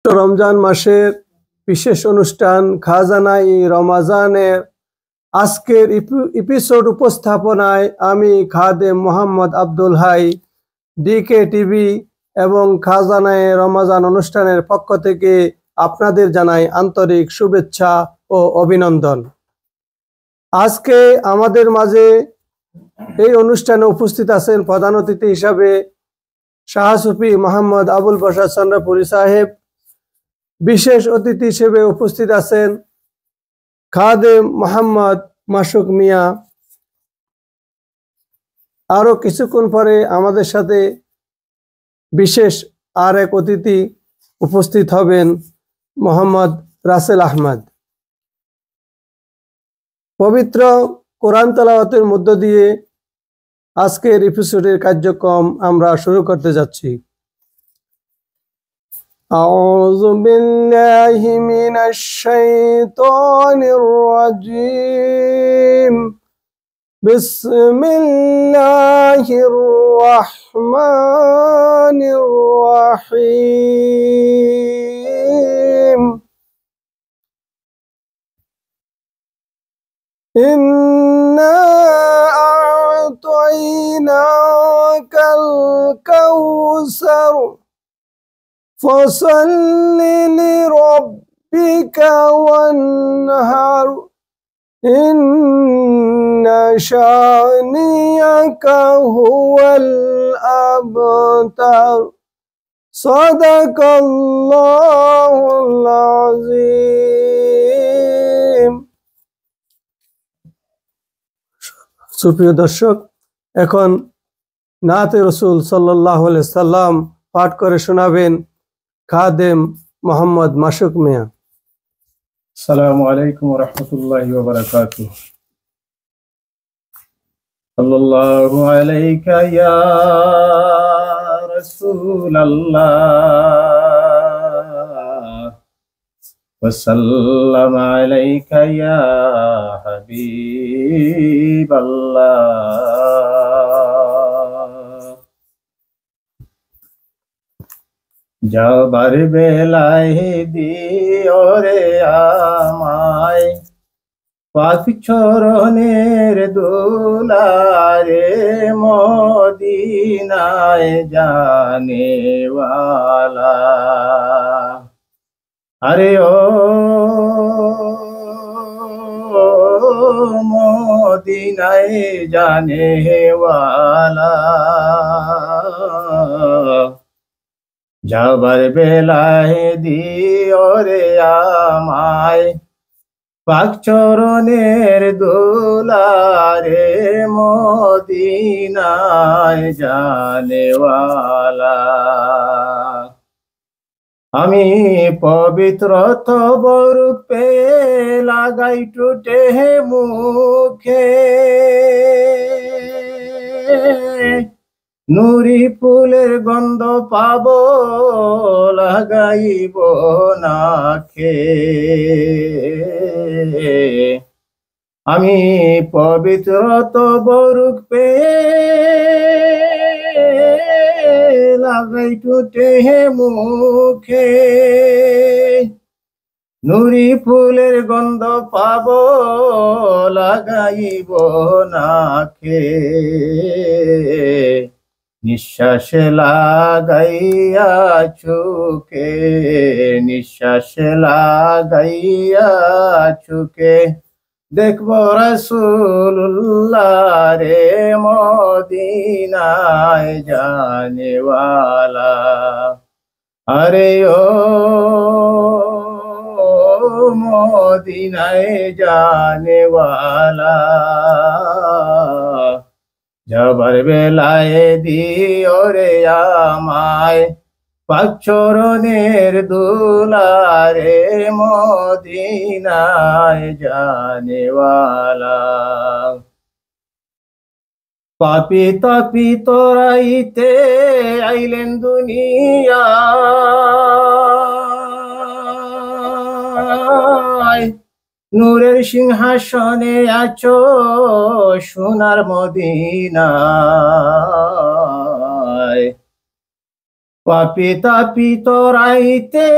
রমজান মাসের বিশেষ অনুষ্ঠান খাজানা-ই রমাজানের আজকের এপিসোড উপস্থাপনায় আমি খাদেম মোহাম্মদ আব্দুল হাই ডিকে টিভি এবং খাজানা-ই রমাজান অনুষ্ঠানের পক্ষ থেকে আপনাদের জানাই আন্তরিক শুভেচ্ছা ও অভিনন্দন। আজকে আমাদের মাঝে এই অনুষ্ঠানে উপস্থিত আছেন প্রধান অতিথি হিসাবে শাহ সুফি মোহাম্মদ আবুল বশর চন্দ্রপুরী সাহেব। বিশেষ অতিথি হিসেবে উপস্থিত আছেন খাদেম মোহাম্মদ মাসুক মিয়া। আরো কিছুক্ষণ পরে আমাদের সাথে বিশেষ আর এক অতিথি উপস্থিত হবেন মোহাম্মদ রাসেল আহমদ। পবিত্র কোরআন তেলাওয়াতের মধ্য দিয়ে আজকের এপিসোডের কার্যক্রম আমরা শুরু করতে যাচ্ছি। أعوذ بالله من الشيطان الرجيم بسم الله الرحمن الرحيم إنا أعطيناك الكوثر فصل لربك وانهر إن شانئك هو الأبتر صدق الله العظيم। সুপ্রিয় দর্শক, এখন নাতে রসুল সাল্লাল্লাহু আলাইহি সাল্লাম পাঠ করে শোনাবেন খাদেম মোহাম্মদ মাসুক মিয়া। আসসালামু আলাইকুম ওয়া রাহমাতুল্লাহি ওয়া বারাকাতুহু। সাল্লাল্লাহু আলাইকা ইয়া রাসূলাল্লাহ ওয়া সাল্লামু আলাইকা ইয়া হাবিবাল্লাহ। যাবার বেলায় দিও রে আমায় পাক চরণের দুলারে মদিনায় জানেওয়ালা। আরে ও মদিনায় জানেওয়ালা, যাবার বেলায় দিও রে আমায় পাক চরণের দোলারে মদিনায় জানেওয়ালা। আমি পবিত্র তব রূপে লাগাই টুটে মুখে, নুরি ফুলের গন্ধ পাব লাগাইব নাকে। আমি পবিত্র তব রূপে লাগাই টুটে মুখে, নুরি ফুলের গন্ধ পাব লাগাইব নাকে। নিঃশ্বাসে লাগাইয়া চুকে, নিঃশ্বাসে লাগাইয়া চুকে দেখব রাসূলুল্লাহ রে মদিনায় জানেওয়ালা। আরে ও মদিনায় জানেওয়ালা, যাবার বেলায় দিও রে আমায় পাক চরণের দুলারে মদিনায় জানেওয়ালা। পাপী তাপী তোরাইতে আইলেন দুনিয়ায়, নূরের সিংহাসনে আছো সোনার মদিনায়। পাপি তাপিত রাইতে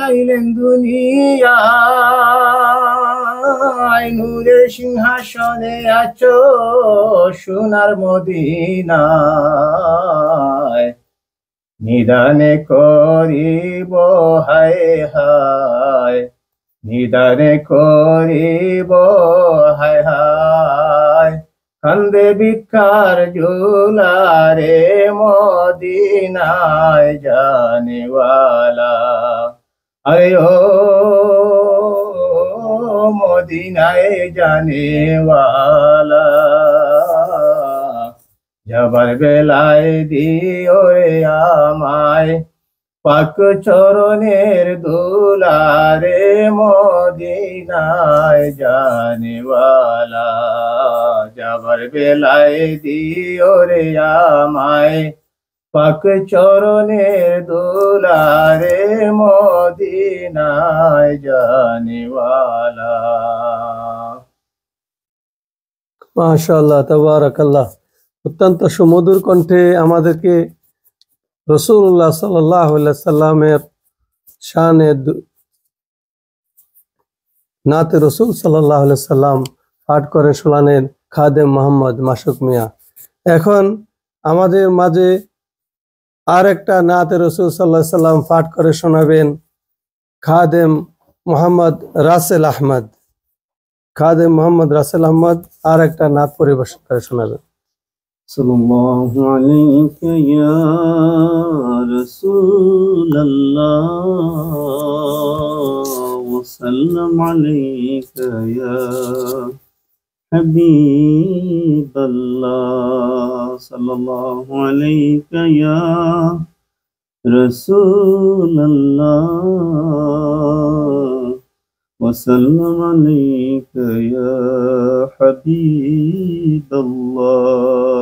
আইলেন দুনিয়ায়, নূরের সিংহাসনে আছো সোনার মদিনায়। নিদানে করিব হায় হায়, নিদানে করিব হায় হায়, কান্দে ভিক্ষার ঝুলারে মদিনায় জানেওয়ালা। আরে ও মদিনায় জানেওয়ালা, যাবার বেলায় দিও রে আমায় পাক চরণের দুলারে মদিনায় জানেওয়ালা। যাবার বেলায় দিও রে আমায় পাক চরণের দুলারে মদিনায় জানেওয়ালা। মাশাআল্লাহ, তাবারাকাল্লাহ। অত্যন্ত সুমধুর কণ্ঠে আমাদেরকে রাসূলুল্লাহ সাল্লাল্লাহু আলাইহি সাল্লামের শানে নাতে রসুল সাল্লাল্লাহু আলাইহি সাল্লাম পাঠ করে শোনালেন খাদেম মোহাম্মদ মাসুক মিয়া। এখন আমাদের মাঝে আর একটা নাতে রসুল সাল্লাল্লাহু আলাইহি সাল্লাম পাঠ করে শোনাবেন খাদেম মোহাম্মদ রাসেল আহমদ। খাদেম মোহাম্মদ রাসেল আহমদ আর একটা নাত পরিবেশন করে শোনাবেন। সাল্লাল্লাহু আলাইকা ইয়া রাসূলাল্লাহ ওয়া সাল্লাম আলাইকা ইয়া হাবিবাল্লাহ। সাল্লাল্লাহু আলাইকা ইয়া রাসূলাল্লাহ وسلم عليك يا حبيب الله.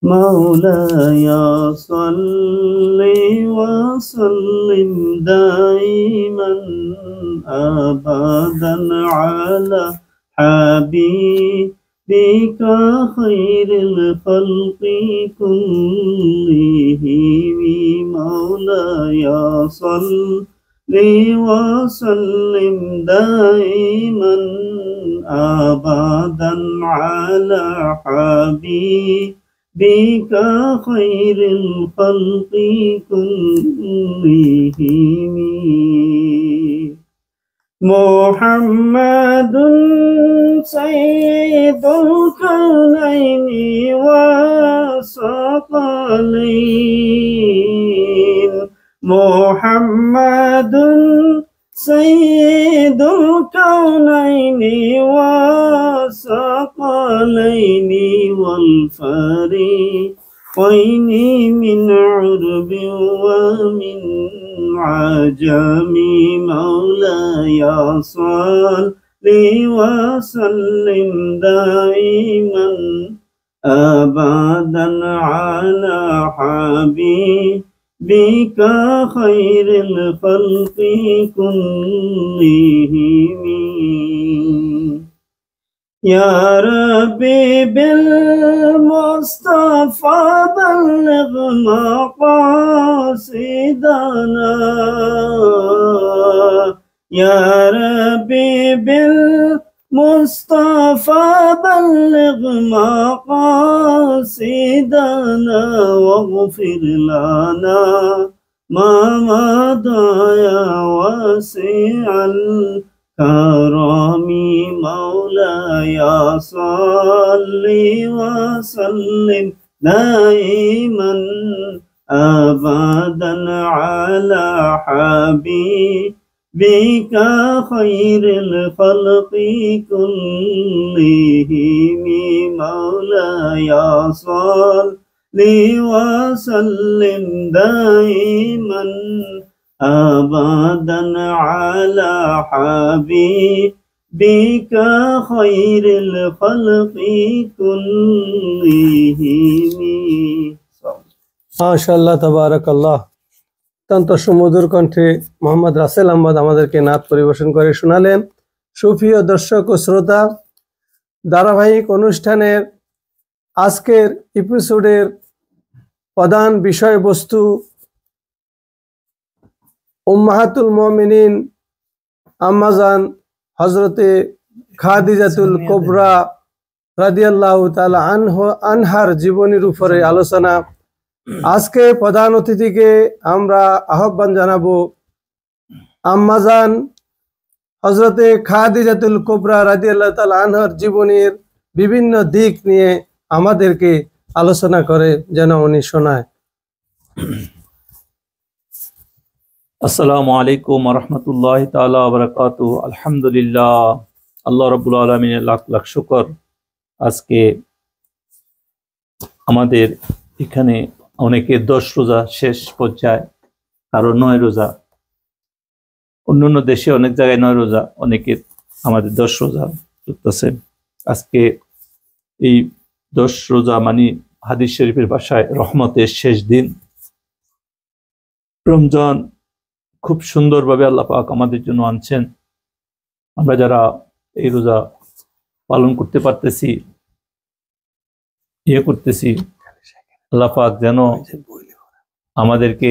مولاي صل وسلم دائما أبدا على حبيبك خير الخلق كلهم. مولاي صل وسلم دائما أبدا على حبيبك خير الخلق كلهم. محمد سيد الكونين والثقلين. محمد سيد الكونين والثقلين والفريقين من عرب ومن عجم. مولاي صل وسلم دائما أبدا على حبيبك خير الخلق كلهم. يا ربي بالمصطفى بلغ مقاصدنا. يا ربي بالمصطفى بلغ مقاصدنا واغفر لنا ما مضى يا واسع الكرم. مولاي صل وسلم دائما أبدا على حبيبك خير الخلق كلهم. مولاي صل وسلم دائما أبدا على حبيبك خير الخلق كلهم. মাশাআল্লাহ, তাবারাকাল্লাহ। অত্যন্ত সুমধুর কণ্ঠে মোহাম্মদ রাসেল আহমদ আমাদেরকে নাত পরিবেশন করে শোনালেন। সুপ্রিয় দর্শক ও শ্রোতা, ধারাবাহিক অনুষ্ঠানের আজকের এপিসোডের প্রধান বিষয়বস্তু উম্মাহাতুল মুমিনিন আম্মাজান হযরতে খাদিজাতুল কুবরা রাদিয়াল্লাহু তাআলা আনহার জীবনীর উপরে আলোচনা। আজকে প্রধান অতিথিকে আমরা আহ্বান জানাবো আম্মাজান হযরতে খাদিজাতুল কুবরা রাদিয়াল্লাহু তাআলা আনহার জীবনীর বিভিন্ন দিক নিয়ে আমাদেরকে আলোচনা করে যেন উনি শোনায়। আসসালামু আলাইকুম ওয়া রাহমাতুল্লাহি তাআলা ওয়া বারাকাতুহু। আলহামদুলিল্লাহ, আল্লাহ রাব্বুল আলামিনের লাখ লাখ শুকর। আজকে আমাদের এখানে অনেকে 10 রোজা শেষ পর্যায়ে, কারো 9 রোজা, অন্যান্য দেশে অনেক জায়গায় 9 রোজা, অনেকে আমাদের 10 রোজা চলতেছে। আজকে এই 10 রোজা মানে হাদিস শরীফের ভাষায় রহমতের শেষ দিন। রমজান খুব সুন্দরভাবে আল্লাহ পাক আমাদের জন্য আনছেন। আমরা যারা এই রোজা পালন করতে পারতেছি, করতেছি, আল্লাহ পাক যেন আমাদেরকে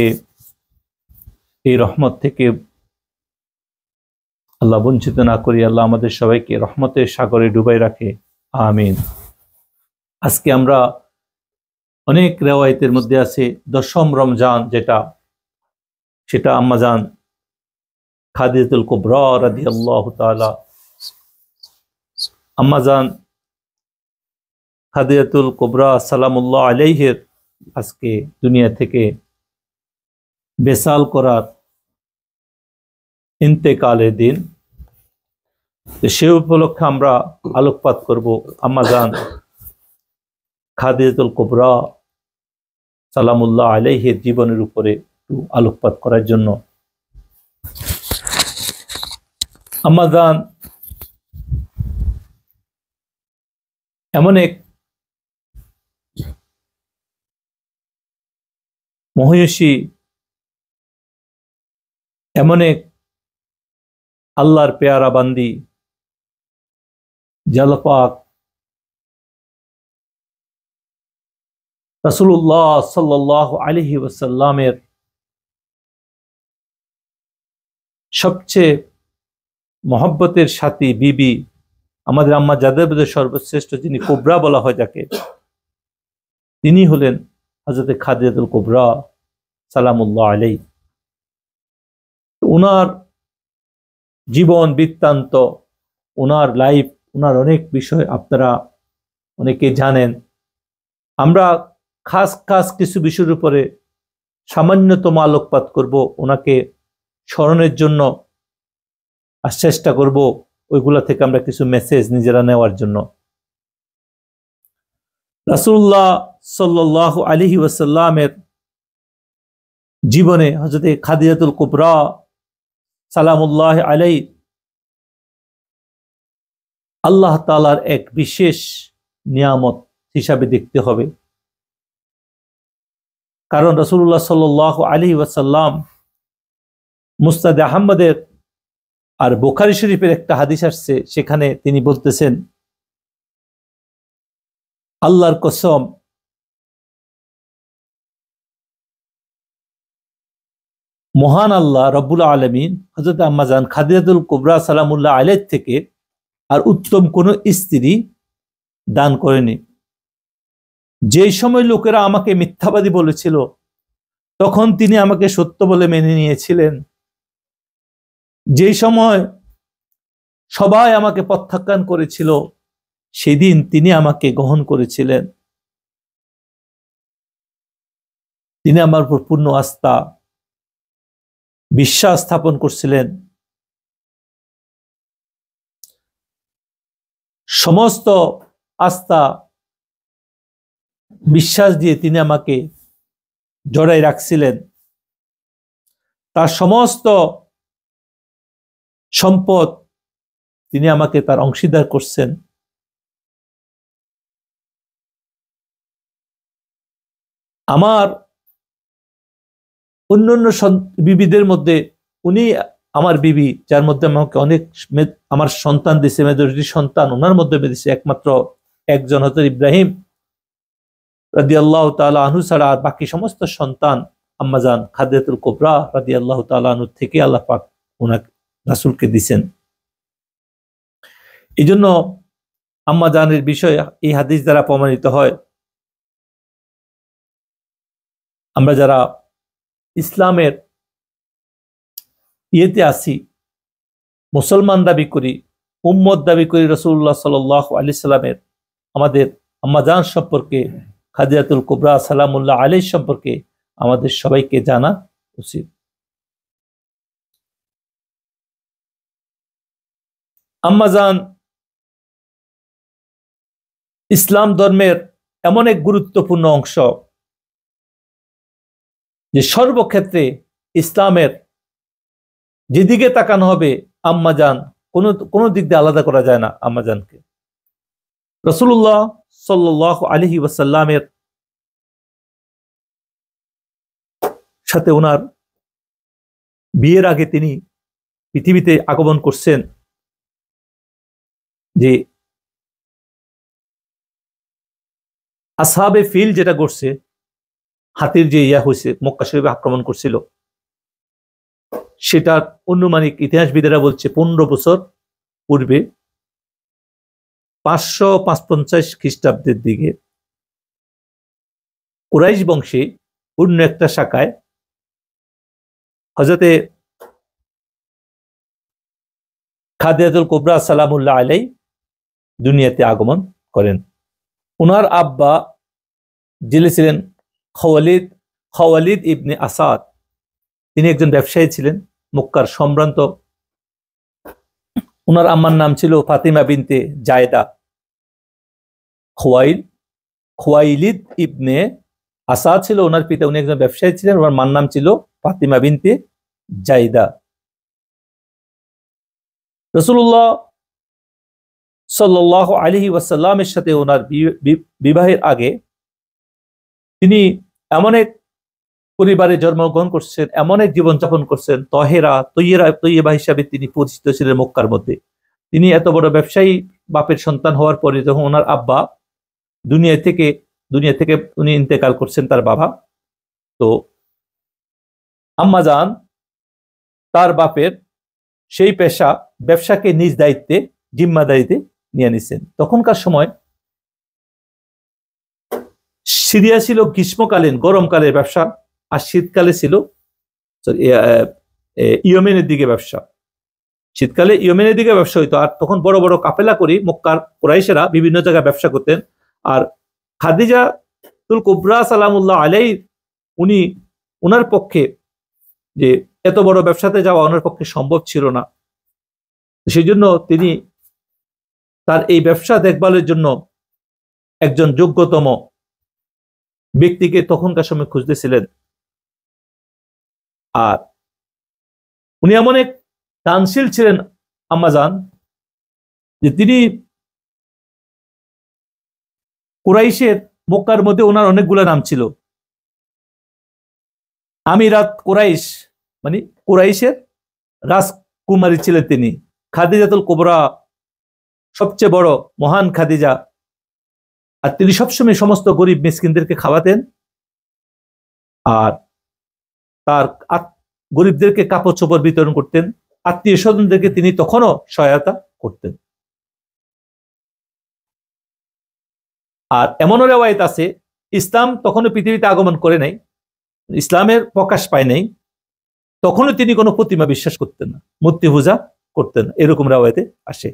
এই রহমত থেকে আল্লাহ বঞ্চিত না করি। আল্লাহ আমাদের সবাইকে রহমতের সাগরে ডুবাই রাখে, আমিন। আজকে আমরা অনেক রেওয়ায়েতের মধ্যে আছে 10ম রমজান, সেটা আম্মাজান খাদিজাতুল কুবরা রাদিয়াল্লাহু তাআলা, আম্মাজান খাদিজাতুল কুবরা সালামুল্লাহ আলাইহির আজকে দুনিয়া থেকে বেসাল করার ইন্তেকালের দিন। সে উপলক্ষে আমরা আলোকপাত করব আম্মাজান খাদিজাতুল কুবরা সালামুল্লাহ আলাইহির জীবনের উপরে একটু আলোকপাত করার জন্য। আম্মাজান এমন এক মহিষী, এমন এক আল্লাহর পেয়ারা বান্দি, যে আল্লাহ পাক রাসূলুল্লাহ সাল্লাল্লাহু আলাইহি ওয়াসাল্লামের সবচেয়ে মহব্বতের সাথী বিবি, আমাদের আম্মা যাদের মধ্যে সর্বশ্রেষ্ঠ, যিনি কুবরা বলা হয় যাকে, তিনি হলেন হযরতে খাদিজাতুল কুবরা সালামুল্লাহ আলাইহি। ওনার জীবন বৃত্তান্ত, ওনার লাইফ, ওনার অনেক বিষয় আপনারা অনেকে জানেন। আমরা খাস খাস কিছু বিষয়ের উপরে সামান্যতম আলোকপাত করব, ওনাকে স্মরণের জন্য আর চেষ্টা করব ওইগুলা থেকে আমরা কিছু মেসেজ নিজেরা নেওয়ার জন্য। রাসূলুল্লাহ সাল্লাল্লাহু আলাইহি ওয়াসাল্লামের জীবনে হযরতে খাদিজাতুল কুবরা সালামুল্লাহ আলাইহি আল্লাহ তাআলার এক বিশেষ নিয়ামত হিসাবে দেখতে হবে। কারণ রাসূলুল্লাহ সাল্লাল্লাহু আলাইহি ওয়াসাল্লাম মুসনাদে আহমদের আর বুখারী শরীফের একটা হাদিস আসছে, সেখানে তিনি বলতেছেন, আল্লাহর কসম, মহান আল্লাহ রব্বুল আলামিন হযরত আম্মাজান খাদিজাতুল কুবরা সালামুল্লাহ আলাইহি থেকে আর উত্তম কোন স্ত্রী দান করেনি। যেই সময় লোকেরা আমাকে মিথ্যাবাদী বলেছিল, তখন তিনি আমাকে সত্য বলে মেনে নিয়েছিলেন। যেই সময় সবাই আমাকে প্রত্যাখ্যান করেছিল, সেদিন তিনি আমাকে গ্রহণ করেছিলেন। তিনি আমার উপর পূর্ণ আস্থা, বিশ্বাস স্থাপন করছিলেন। সমস্ত আস্থা বিশ্বাস দিয়ে তিনি আমাকে জড়াই রাখছিলেন। তার সমস্ত সম্পদ তিনি আমাকে তার অংশীদার করছেন। আমার অন্যান্য বিবিদের মধ্যে উনি আমার বিবি, যার মধ্যে আমাকে অনেক আমার সন্তান দিছে, মেজরিটি সন্তান ওনার মধ্যে দিছে। একমাত্র একজন হযরত ইব্রাহিম রাদিয়াল্লাহু তাআলা আনহু ছাড়া আর বাকি সমস্ত সন্তান আম্মাজান খাদিজাতুল কুবরা রাদিয়াল্লাহু তাআলা আনহু থেকে আল্লাহ পাক ওনাকে রাসূলকে দিয়েছেন। এই জন্য আম্মাজানের বিষয়ে এই হাদিস দ্বারা প্রমাণিত হয় আমরা যারা ইসলামের ইয়েতে আসি, মুসলমান দাবি করি, উম্মত দাবি করি, রাসূলুল্লাহ সাল্লাল্লাহু আলাইহি সাল্লামের আমাদের আম্মাজান সম্পর্কে, খাদিজাতুল কুবরা সালামুল্লাহ আলাইহি সম্পর্কে আমাদের সবাইকে জানা উচিত। আম্মাজান ইসলাম ধর্মের এমন এক গুরুত্বপূর্ণ অংশ যে সর্বক্ষেত্রে ইসলামের যেদিকে তাকানো হবে আম্মাজান কোনো দিক দিয়ে আলাদা করা যায় না। আম্মাজানকে রাসূলুল্লাহ সাল্লাল্লাহু আলাইহি ওয়াসাল্লামের সাথে ওনার বিয়ের আগে তিনি পৃথিবীতে আগমন করছেন যে আসহাবে ফিল যেটা করছে, হাতির যে ইয়া হয়েছে মক্কা শরীফে আক্রমণ করছিল, সেটার অনুমানিক ইতিহাসবিদেরা বলছে 15 বছর পূর্বে 555 খ্রিস্টাব্দের দিকে কুরাইশ বংশে অন্য একটা শাখায় হযরতে খাদিজাতুল কুবরা সালামুল্লাহ আলাইহি দুনিয়াতে আগমন করেন। ওনার আব্বা যিনি ছিলেন খাওয়ালিদ ইবনে আসাদ, তিনি একজন ব্যবসায়ী ছিলেন, মক্কার সম্ভ্রান্ত। ওনার আম্মার নাম ছিল ফাতিমা বিনতে জায়দা। খোয়াইলিদ ইবনে আসাদ ছিল ওনার পিতা, উনি একজন ব্যবসায়ী ছিলেন। ওনার মার নাম ছিল ফাতিমা বিনতে জায়দা। রাসূলুল্লাহ সাল্লাল্লাহু আলাইহি ওয়াসাল্লামের সাথে ওনার বিবাহের আগে তিনি এমন এক পরিবারে জন্মগ্রহণ করছেন, এমন এক জীবনযাপন করছেন, তৈয়বা হিসাবে তিনি পরিচিত ছিলেন মক্কার মধ্যে। তিনি এত বড় ব্যবসায়ী বাপের সন্তান হওয়ার পরে যখন ওনার আব্বা দুনিয়া থেকে উনি ইন্তেকাল করছেন, তার বাবা, তো আম্মাজান তার বাপের সেই পেশা ব্যবসাকে নিজ দায়িত্বে জিম্মাদারিতে নিয়ে নিছেন। তখনকার সময় সিরিয়া ছিল গ্রীষ্মকালীন গরমকালের ব্যবসা, আর শীতকালে ছিল ইয়েমেনের দিকে ব্যবসা। শীতকালে ইয়েমেনের দিকে ব্যবসা হইতো, আর তখন বড় বড় কাফেলা করে মক্কার কুরাইশেরা বিভিন্ন জায়গায় ব্যবসা করতেন। আর খাদিজাতুল কুবরা সালামুল্লাহ আলাইহি উনার পক্ষে যে এত বড় ব্যবসাতে যাওয়া ওনার পক্ষে সম্ভব ছিল না। সেই জন্য তিনি তার এই ব্যবসা দেখভালের জন্য একজন যোগ্যতম ব্যক্তিকে তখনকার সময় খুঁজতেছিলেন। আর উনি এমন এক দানশীল ছিলেন আম্মাজান যে তিনি কুরাইশের মক্কার মধ্যে ওনার অনেকগুলো নাম ছিল। আমিরাত কুরাইশ মানে কুরাইশের রাজকুমারী ছিলেন তিনি। খাদিজাতুল কুবরা সবচেয়ে বড় মহান খাদিজা। আর তিনি সবসময় সমস্ত গরিব মিসকিনদেরকে খাওয়াতেন, আর তার গরিবদেরকে কাপড় চোপড় বিতরণ করতেন। আত্মীয় স্বজনদেরকে তিনি তখনও সহায়তা করতেন। আর এমনও রেওয়ায়েত আছে ইসলাম তখনও পৃথিবীতে আগমন করে নাই, ইসলামের প্রকাশ পায় নাই, তখনও তিনি কোনো প্রতিমা বিশ্বাস করতেন না, মূর্তি পূজা করতেন না, এরকম রেওয়ায়েতে আসে।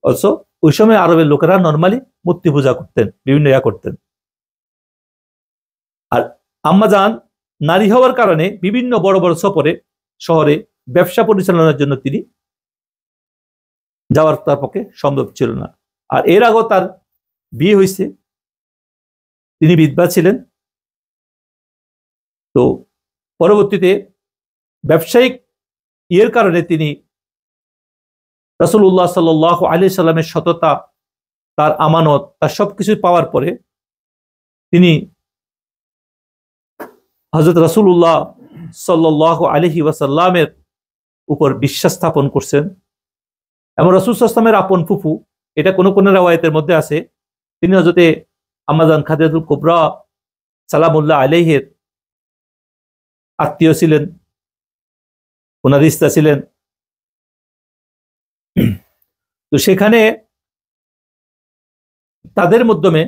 অলসো ওই সময় আরবের লোকেরা নর্মালি মূর্তি পূজা করতেন, বিভিন্ন করতেন। আর আম্মাজান নারী হওয়ার কারণে বিভিন্ন বড় বড় শহরে ব্যবসা পরিচালনার জন্য তিনি যাওয়ার তার পক্ষে সম্ভব ছিল না। আর এর আগেও তার বিয়ে হয়েছে, তিনি বিধবা ছিলেন। তো পরবর্তীতে ব্যবসায়িক ইয়ের কারণে তিনি রাসূলুল্লাহ সাল্লাল্লাহু আলাইহি সাল্লামের সততা, তার আমানত, তার সবকিছু পাওয়ার পরে তিনি হযরত রাসূলুল্লাহ সাল্লাল্লাহু আলাইহি ওয়াসাল্লামের উপর বিশ্বাস স্থাপন করছেন। এবং রাসূল সাল্লাল্লাহু আলাইহি ওয়াসাল্লামের আপন ফুফু, এটা কোন কোন রিওয়ায়াতের মধ্যে আছে, তিনি হযরতে আম্মাজান খাদিজাতুল কুবরা সালামুল্লাহ আলাইহির আত্মীয় ছিলেন, ওনার রিস্তা ছিলেন। তো সেখানে তাদের মাধ্যমে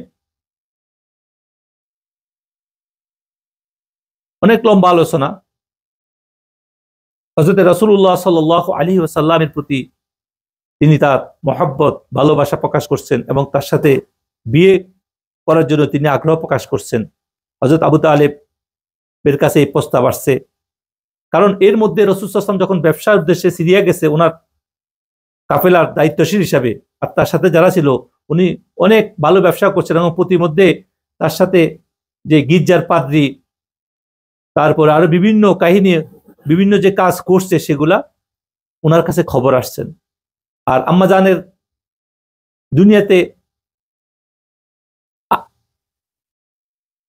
অনেক লম্বা আলোচনা হযরত রাসূলুল্লাহ সাল্লাল্লাহু আলাইহি ওয়াসাল্লামের প্রতি তিনি তার মহব্বত ভালোবাসা প্রকাশ করছেন এবং তার সাথে বিয়ে করার জন্য তিনি আগ্রহ প্রকাশ করছেন। হযরত আবু তালেবের কাছে এই প্রস্তাব আসছে, কারণ এর মধ্যে রাসূল সাল্লাল্লাহু আলাইহি ওয়াসাল্লাম যখন ব্যবসার উদ্দেশ্যে সিরিয়া গেছে ওনার কাফেলার দায়িত্বশীল হিসাবে, আর তার সাথে যারা ছিল উনি অনেক ভালো ব্যবসা করছেন এবং প্রতিমধ্যে তার সাথে যে গির্জার পাদ্রী, তারপরে আরো বিভিন্ন কাহিনী, বিভিন্ন যে কাজ করছে সেগুলা ওনার কাছে খবর আসছেন। আর আম্মা জানের দুনিয়াতে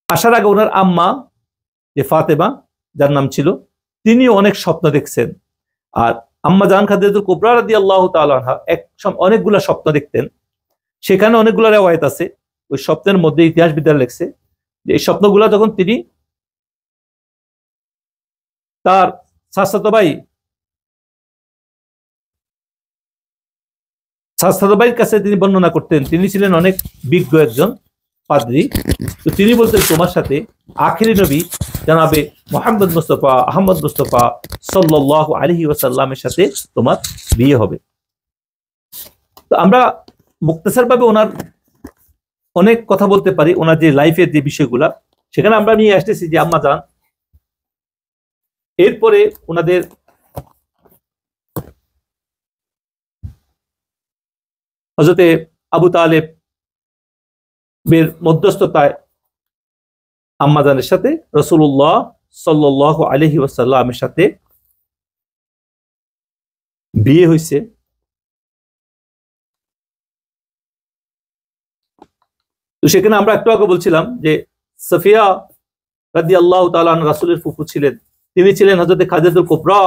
আসার আগে ওনার আম্মা যে ফাতেমা, যার নাম ছিল, তিনি অনেক স্বপ্ন দেখছেন। আর আম্মা জান খাদিজাতুল কুবরা রাদিয়াল্লাহু তাআলা আনহা অনেকগুলা স্বপ্ন দেখতেন। সেখানে অনেকগুলো রিওয়ায়াত আছে, ওই স্বপ্নের মধ্যে ইতিহাসবিদরা লিখছে যে এই স্বপ্নগুলা যখন তিনি তার চাচাতো ভাইয়ের কাছে তিনি বর্ণনা করতেন। তিনি ছিলেন অনেক বিজ্ঞ একজন পাদ্রী। তো তিনি বলতেন, তোমার সাথে আখিরি নবী জানাবে মুহাম্মদ মুস্তাফা আহমদ মুস্তাফা সাল্লাল্লাহু আলাইহি ওয়াসাল্লামের সাথে তোমার বিয়ে হবে। তো আমরা মুক্তাসার ভাবে ওনার অনেক কথা বলতে পারি, ওনার যে লাইফের যে বিষয়গুলা সেখানে আমরা নিয়ে আসতেছি যে আম্মা জান এরপরে ওনাদের হযরতে আবু তালেবের মধ্যস্থতায় আম্মা জানের সাথে রাসূলুল্লাহ সাল্লাল্লাহু আলাইহি ওয়াসাল্লামের সাথে বিয়ে হয়েছে। তো সেখানে আমরা একটু আগে বলছিলাম যে সাফিয়া রাদিয়াল্লাহু তাআলা আনহা রাসূলের ফুফু ছিলেন, তিনি ছিলেন হযরত খাদিজাতুল কুবরা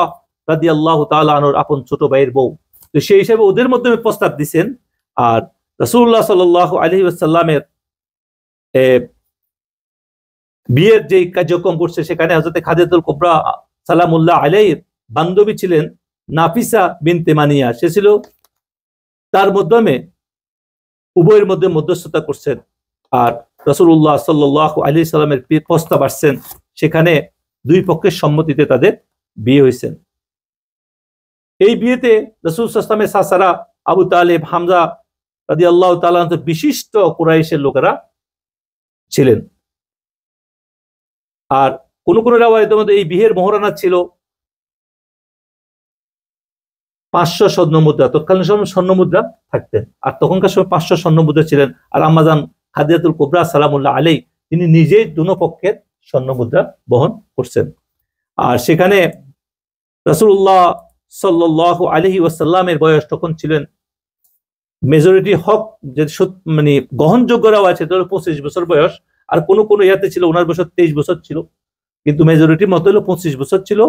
রাদিয়াল্লাহু তাআলা আনহার আপন ছোট ভাইয়ের বউ। তো সেই হিসেবে ওদের মাধ্যমে প্রস্তাব দিয়েছেন। আর রাসূলুল্লাহ সাল্লাল্লাহু আলাইহি ওয়াসাল্লামের বিয়ের যে কার্যক্রম করছে সেখানে হযরত খাদিজাতুল কুবরা সালামুল্লাহ আলাইহির বান্ধবী ছিলেন নাফিসা বিনতে মানিয়া, সে ছিল তার মাধ্যমে উভয়ের মধ্যে মধ্যস্থতা করছেন। আর রাসূলুল্লাহ সাল্লাল্লাহু আলাইহি সাল্লামের প্রস্তাব আসছেন, সেখানে দুই পক্ষের সম্মতিতে তাদের বিয়ে হয়েছেন। এই বিয়েতে রাসূল সাল্লাল্লাহু আলাইহি ওয়াসাল্লামের চাচারা আবু তালেব, হামজা রাদিয়াল্লাহু তাআলা আনহু বিশিষ্ট কুরাইশের লোকেরা ছিলেন। আর কোন কোন রাওয়ায়াতের মধ্যে এই বিয়ের মোহরানা ছিল 500 স্বর্ণ মুদ্রা। তৎকালীন সময় স্বর্ণ মুদ্রা থাকতেন, আর তখনকার সময় 500 স্বর্ণ মুদ্রা ছিলেন। আর আম্মা জান খাদিজাতুল কুবরা সালামুল্লাহ আলাইহি তিনি নিজেই দুনো পক্ষের স্বর্ণ মুদ্রা বহন করছেন। আর সেখানে রাসূলুল্লাহ সাল্লাল্লাহু আলাইহি ওয়াসাল্লামের বয়স তখন ছিলেন মেজরিটি হক যে মানে গ্রহণযোগ্য রাওয়ায়াত আছে 25 বছর বয়স। আর কোন কোন ইয়াতে ছিল ওনার বয়স 23 বছর ছিল, কিন্তু মেজরিটি মত হলো 25 বছর ছিল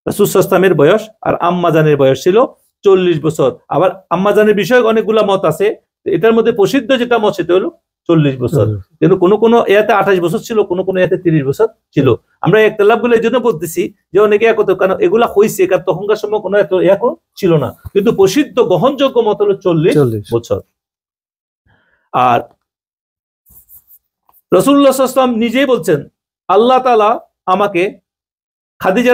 রাসূল সাল্লাল্লাহু আলাইহি ওয়াসাল্লামের বয়স। আর আম্মা জানের বয়স ছিল 40 বছর। আবার আম্মা জানের বিষয়ে অনেকগুলা মত আছে, এটার মধ্যে প্রসিদ্ধ যেটা মত সেটা হলো 40 বছর, কিন্তু কোন কোন ইয়াতে 28 বছর ছিল, কোন কোন ইয়াতে 30 বছর ছিল। আমরা ইখতিলাফ গুলো এই জন্য বলতেছি যে অনেকে একত, কারণ এগুলা হইছে কারণ তখনকার সময় কোনো এত এখন ছিল না, কিন্তু প্রসিদ্ধ গ্রহণযোগ্য মত হলো 40 বছর। আর রাসূলুল্লাহ সাল্লাল্লাহু আলাইহি ওয়াসাল্লাম নিজেই বলছেন, আল্লাহ তাআলা আমাকে খাদিজা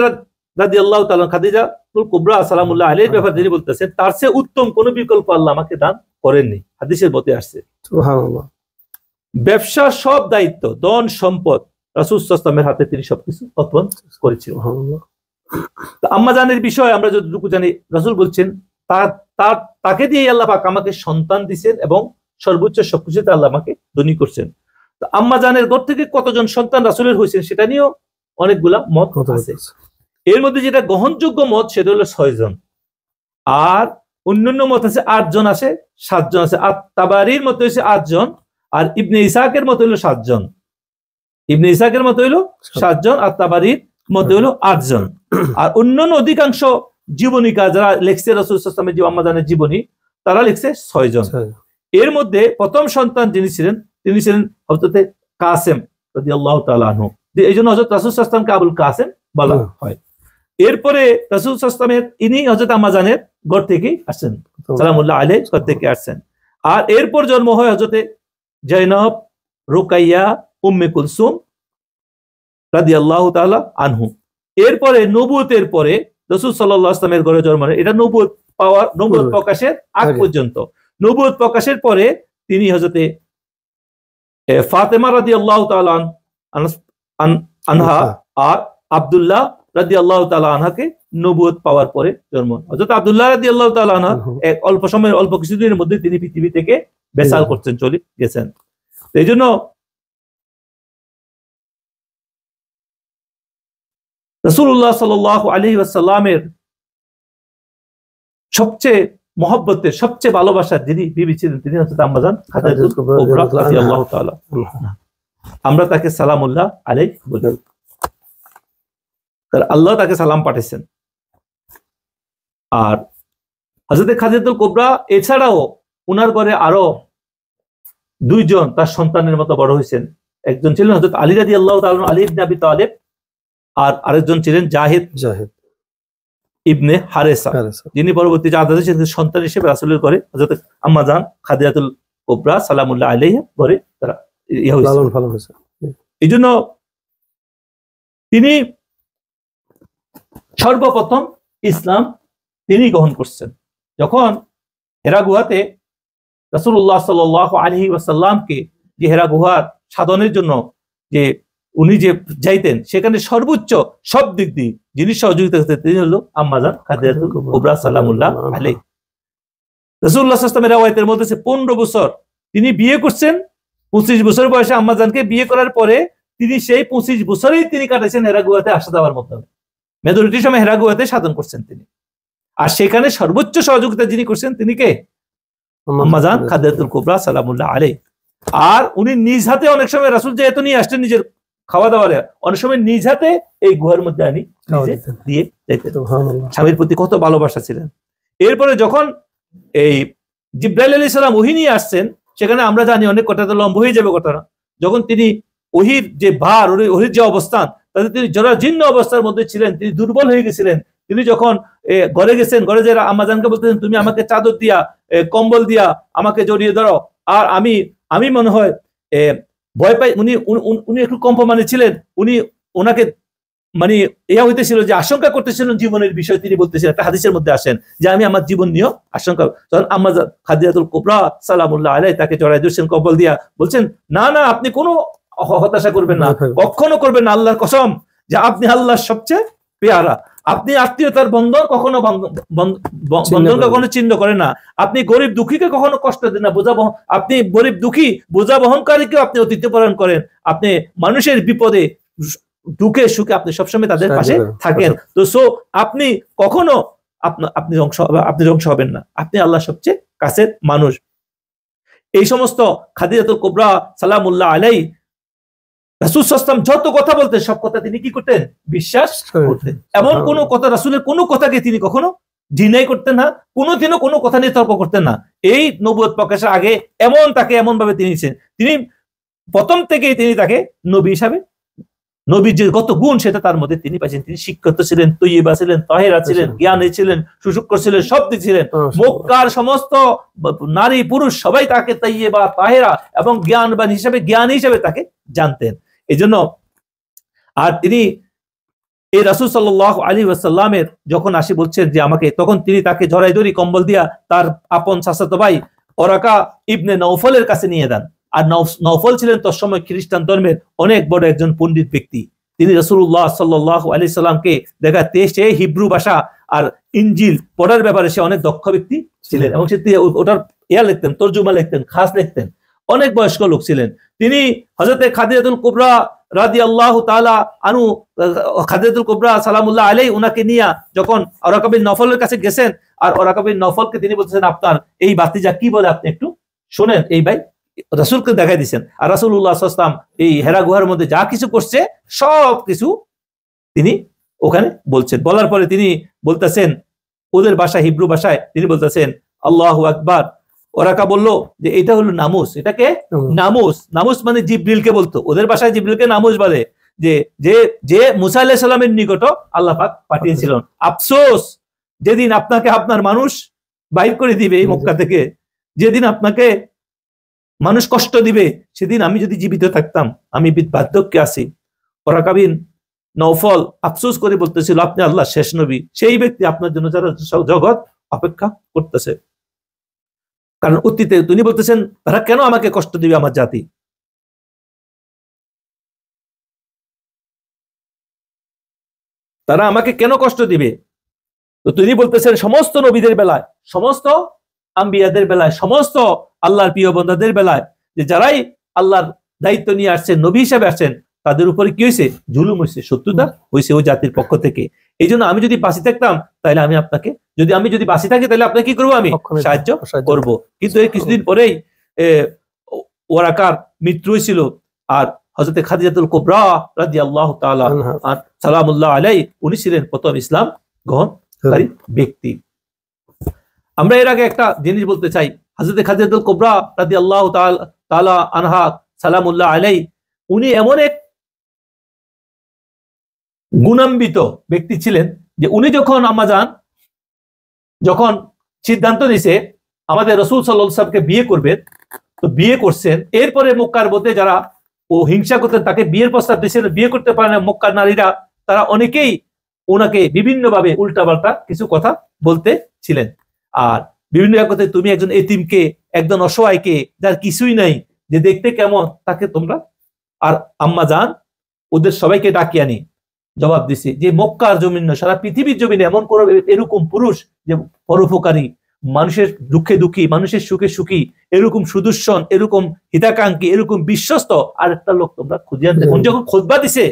রাদিয়াল্লাহু তাআলা খাদিজাতুল কুবরা সালামুল্লাহ আলাইহির ব্যাপারে তিনি বলতেছেন তার চেয়ে উত্তম কোন বিকল্প আল্লাহ আমাকে দান করেননি। হাদিসের মধ্যে আসছে। সুবহানাল্লাহ। ব্যবসার সব দায়িত্ব, ধন সম্পদ রাসূল সাল্লাল্লাহু আলাইহি ওয়াসাল্লামের হাতে তিনি সবকিছু অর্পণ করেছিলেন। আম্মা জানের বিষয়ে আমরা যতটুকু জানি, রাসূল বলছেন তাকে দিয়ে আল্লাহ পাক আমাকে সন্তান দিয়েছেন এবং সর্বোচ্চ সবকিছুতে আল্লাহ আমাকে ধনী করছেন। তো আম্মা জানের ঘর থেকে কতজন সন্তান রাসূলের হয়েছেন সেটা নিয়েও অনেকগুলা মত আছে। এর মধ্যে যেটা গ্রহণযোগ্য মত সেটা হলো 6 জন, আর অন্যান্য মত আছে 8 জন, আছে 7 জন আছে। আর তাবারির মত হইছে 8 জন, আর ইবনে ইসাকের মত হইলো 7 জন। ইবনে ইসাকের মত হইলো 7 জন, আর তাবারির মত হইলো 8 জন। আর অন্যান্য অধিকাংশ জীবনীকা যারা লিখছে রাসূল সাল্লাল্লাহু আলাইহি ওয়াসাল্লামের আম্মা জানের জীবনী, তারা লিখছে 6 জন। এর মধ্যে প্রথম সন্তান যিনি ছিলেন তিনি ছিলেন হযরত কাসেম রাদিয়াল্লাহু তাআলা আনহু। এই জন্য হযরত রাসূল সাল্লাল্লাহু আলাইহি ওয়াসাল্লামকে আবুল কাসেম বলা হয়। এরপরে রাসূল সাল্লাল্লাহু আলাইহি ওয়াসাল্লামের ইনি হযরত আম্মাজানের ঘর থেকে আসছেন, সালামুল্লাহ আলাইহি ঘর থেকে আসছেন। আর এরপর জন্ম হয় হযরতে জাইনব, রুকাইয়া, উম্মে কুলসুম রাদিয়াল্লাহু তাআলা আনহু। এরপরে নবুয়তের পরে রাসূল সাল্লাল্লাহু আলাইহি ওয়াসাল্লামের ঘরে জন্ম হয়। এটা নবুয়ত পাওয়ার, নবুয়ত প্রকাশের আগ পর্যন্ত। নবুয়ত প্রকাশের পরে তিনি হযরতে ফাতেমা রাদিয়াল্লাহু তাআলা আনহা আর আব্দুল্লাহ রাদিয়াল্লাহু তাআলা আনহাকে নবুয়ত পাওয়ার পরে জন্ম। হযরত আব্দুল্লাহ রাদিয়াল্লাহু তাআলা আনহা এক অল্প সময়ের, অল্প কিছুদিনের মধ্যে তিনি পৃথিবী থেকে বেসাল করছেন, চলে গেছেন। এই জন্য রাসূলুল্লাহ সাল্লাল্লাহু আলাইহি ওয়াসাল্লামের সবচেয়ে মহব্বতের, সবচেয়ে ভালোবাসার যিনি বিবি ছিলেন তিনি হচ্ছে আম্মাজান খাদিজাতুল কুবরা রাদিয়াল্লাহু তাআলা। আমরা তাকে সালামুল্লাহ আলাইহি বলি, কারণ আল্লাহ তাকে সালাম পাঠিয়েছেন। আর হযরত খাদিজাতুল কুবরা এছাড়াও উনার ঘরে আরো দুইজন তার সন্তানের মতো বড় হয়েছেন। একজন ছিলেন হযরত আলী রাদিয়াল্লাহু তাআলা, আলী ইবনে আবি তালিব, আর আরেকজন ছিলেন জাহিদ ইবনে হারেসা, যিনি পরবর্তী সন্তান হিসেবে রাসূলের ঘরে হযরত আম্মাজান খাদিজাতুল কুবরা সালামুল্লাহ আলাইহা ঘরে তারা এই জন্য তিনি সর্বপ্রথম ইসলাম তিনি গ্রহণ করছেন। যখন হেরা গুহাতে রাসূলুল্লাহ সাল্লাল্লাহু আলাইহি ওয়াসাল্লামকে যে হেরা গুহার সাধনের জন্য যে উনি যে যাইতেন, সেখানে সর্বোচ্চ সব দিক দিয়ে যিনি সহযোগিতা করতেন তিনি হলো আম্মাজান খাদিজাতুল কুবরা সালামুল্লাহ আলাইহা। রাসূলুল্লাহ সাল্লাল্লাহু আলাইহি ওয়াসাল্লামের রওয়ায়াতের মধ্যে 15 বছর তিনি বিয়ে করছেন। 25 বছর বয়সে আম্মাজানকে বিয়ে করার পরে তিনি সেই 25 বছরেই তিনি কাটাইছেন হেরা গুহাতে আসা যাওয়ার মাধ্যমে। মেজরিটি সময় হেরা গুহাতে সাধন করছেন তিনি। আর সেখানে সর্বোচ্চ সহযোগিতা যিনি করছেন তিনি কে? আম্মাজান খাদিজাতুল কুবরা সালামুল্লাহ আলাইহা। আর উনি নিজ হাতে অনেক সময় রাসূল যেহেতু নিয়ে আসতেন নিজের খাওয়া দাওয়ারে, অনেক সময় নিজ হাতে এই গুহার মধ্যে আনি দিয়ে যেতেন। স্বামীর প্রতি কত ভালোবাসা ছিলেন। এরপরে যখন এই জিবরাইল আলাইহিস সালাম ওহী নিয়ে আসছেন, সেখানে আমরা জানি অনেক কথা তো লম্বা হয়ে যাবে কথাটা। যখন তিনি ওহীর যে ভার, ওহীর যে অবস্থান, তাতে তিনি জরাজীর্ণ অবস্থার মধ্যে ছিলেন, তিনি দুর্বল হয়ে গেছিলেন। তিনি যখন ঘরে গেছেন, ঘরে যে আম্মাজানকে বলতেছেন তুমি আমাকে চাদর দিয়া, কম্বল দিয়া আমাকে জড়িয়ে ধরো। আর আমি মনে হয় ভয় পাই, উনি একটু কম প্রমাণে ছিলেন। ওনাকে মানে ইয়া হইতেছিল যে আশঙ্কা করতেছিলেন জীবনের বিষয়। তিনি বলতেছিলেন, একটা হাদিসের মধ্যে আসেন যে আমি আমার জীবন নিয়েও আশঙ্কা। তখন আম্মাজান খাদিজাতুল কুবরা সালামুল্লাহ আলাইহা তাকে জড়াই ধরছেন, কম্বল দিয়া বলছেন না না আপনি কোনো হতাশা করবেন না, কখনো করবেন না, আল্লাহর কসম যে আপনি আল্লাহর সবচেয়ে পেয়ারা। আপনি আত্মীয়তার বন্ধন কখনো বন্ধন কখনো ছিন্ন করেন না। আপনি গরিব দুঃখীকে কখনো কষ্ট দেন না, আপনি গরিব দুঃখী বোঝা বহনকারীকেও আপনি অতিথ্যপরায়ণ করেন। আপনি মানুষের বিপদে দুঃখে সুখে আপনি সবসময় তাদের পাশে থাকেন। তো আপনি কখনো আপনি ধ্বংস হবেন না, আপনি আল্লাহর সবচেয়ে কাছের মানুষ। এই সমস্ত খাদিজাতুল কুবরা সালামুল্লাহ আলাইহা রাসূল সাল্লাল্লাহু আলাইহি ওয়াসাল্লাম যত কথা বলতেন সব কথা তিনি কি করতেন? বিশ্বাস করতেন। এমন কোন কথা, রাসূলের কোন কথাকে তিনি কখনো ডিনাই করতেন না, কোনোদিনও কোনো কথা নিয়ে তর্ক করতেন না। এই নবুয়ত প্রকাশের আগে তাকে এমন ভাবে তিনি প্রথম থেকেই তিনি তাকে নবী হিসাবে, নবীর যে কত গুণ সেটা তার মধ্যে তিনি পাইছেন। তিনি শিক্ষিত ছিলেন, তৈয়বা ছিলেন, তাহেরা ছিলেন, জ্ঞানী ছিলেন, সুশুক্র ছিলেন, সব দিক ছিলেন। মক্কার সমস্ত নারী পুরুষ সবাই তাকে তৈয়বা, তাহেরা এবং জ্ঞানবান হিসাবে, জ্ঞানী হিসাবে তাকে জানতেন। এই জন্য আর তিনি এই রাসূল সাল্লাল্লাহু আলাইহি ওয়াসাল্লামের যখন আসি বলছেন যে আমাকে, তখন তিনি তাকে জড়াই ধরি কম্বল দিয়া তার আপন চাচাতো ভাই ওরাকা ইবনে নওফলের কাছে নিয়ে দেন। আর নওফল ছিলেন তোর সময় খ্রিস্টান ধর্মের অনেক বড় একজন পণ্ডিত ব্যক্তি। তিনি রাসূলুল্লাহ সাল্লাল্লাহু আলাইহি সাল্লামকে দেখাতে সে হিব্রু ভাষা আর ইনজিল পড়ার ব্যাপারে সে অনেক দক্ষ ব্যক্তি ছিলেন এবং সে ওটার লিখতেন, তর্জমা লিখতেন, খাস লিখতেন। অনেক বয়স্ক লোক ছিলেন তিনি। হযরতে খাদিজাতুল কুবরা রাদিয়াল্লাহু তাআলা আনহু, খাদিজাতুল কুবরা সালামুল্লাহ আলাইহা উনাকে নিয়ে যখন ওরাকা বিন নওফলের কাছে গেছেন, আর ওরাকা বিন নওফলকে তিনি বলতেছেন আপনার এই ভাতিজা কি বলে আপনি একটু শুনেন। এই ভাই রাসূলকে দেখাই দিয়েছেন। আর রাসূলুল্লাহ সাল্লাল্লাহু আলাইহি ওয়াসাল্লাম এই হেরা গুহার মধ্যে যা কিছু করছে সব কিছু তিনি ওখানে বলছেন। বলার পরে তিনি বলতেছেন ওদের ভাষা, হিব্রু ভাষায় তিনি বলতেছেন আল্লাহু আকবার, ওরাকা বলল যে এটা হলো নামুস। এটাকে নামুস, নামুস মানে জিব্রিলকে বলতো, ওদের ভাষায় জিব্রিলকে নামুস বলে, যে যে যে মুসা আলাইহিস সালামের নিকট আল্লাহ পাক পাঠিয়েছিলেন। আফসোস যেদিন আপনাকে আপনার মানুষ বাইর করে দিবে এই মক্কা থেকে, যেদিন আপনাকে মানুষ কষ্ট দিবে, সেদিন আমি যদি জীবিত থাকতাম, আমি বার্ধক্যে আছি। ওরাকা বিন নওফল আফসোস করে বলতেছিল, আপনি আল্লাহ শেষ নবী, সেই ব্যক্তি আপনার জন্য যারা জগৎ অপেক্ষা করতেছে। কারণ অতীতে তিনি বলতেছেন, তারা কেন আমাকে কষ্ট দিবে, আমার জাতি, তারা আমাকে কেন কষ্ট দিবে। তো তিনি বলতেছেন সমস্ত নবীদের বেলায়, সমস্ত আম্বিয়াদের বেলায়, সমস্ত আল্লাহর প্রিয় বান্দাদের বেলায়, যে যারাই আল্লাহর দায়িত্ব নিয়ে আসছেন, নবী হিসাবে আসছেন, তাদের উপরে কি হয়েছে, জুলুম হয়েছে, শত্রুতা হয়েছে ওই জাতির পক্ষ থেকে। এই জন্য আমি যদি বাঁচি থাকতাম তাহলে আমি আপনাকে, আমি যদি বাঁচি থাকি তাহলে আপনাকে কি করবো, আমি সাহায্য করব। কিন্তু এই কিছুদিন পরেই ওরাকার মৃত্যু হয়েছিল। আর হযরত খাদিজাতুল কুবরা রাদিয়াল্লাহু তাআলা সালামুল্লাহ আলাইহি, উনি ছিলেন প্রথম ইসলাম গ্রহণকারী ব্যক্তি। আমরা এর আগে একটা জিনিস বলতে চাই, হযরত খাদিজাতুল কুবরা রাদিয়াল্লাহু তাআলা আনহা সালামুল্লাহ আলাইহি, উনি এমন এক গুণান্বিত ব্যক্তি ছিলেন যে উনি যখন আম্মাজান যখন সিদ্ধান্ত নিছে আমাদের রাসূল সাল্লাল্লাহু আলাইহি ওয়াসাল্লামকে বিয়ে করবেন, তো বিয়ে করছেন। এরপরে মক্কার মধ্যে যারা ও হিংসা করতেন, তাকে বিয়ের প্রস্তাব দিয়েছেন, বিয়ে করতে পারে না মক্কার নারীরা, তারা অনেকেই ওনাকে বিভিন্নভাবে উল্টাপাল্টা কিছু কথা বলতে ছিলেন। আর বিভিন্ন কথা, তুমি একজন এতিমকে, একজন অসহায়কে, যার কিছুই নাই, যে দেখতে কেমন, তাকে তোমরা। আর আম্মাজান ওদের সবাইকে ডাকি আনি জবাব দিছে যে মক্কার জমিন, সারা পৃথিবীর জমিনে এমন কোন এরকম পুরুষ যে পরোপকারী, মানুষের দুঃখে দুঃখী, মানুষের সুখে সুখী, এরকম সুদর্শন, এরকম হিতাকাঙ্ক্ষী, এরকম বিশ্বস্ত আর একটা লোক তোমরা খুঁজে আনতে। উনি যখন খুতবা দিছে,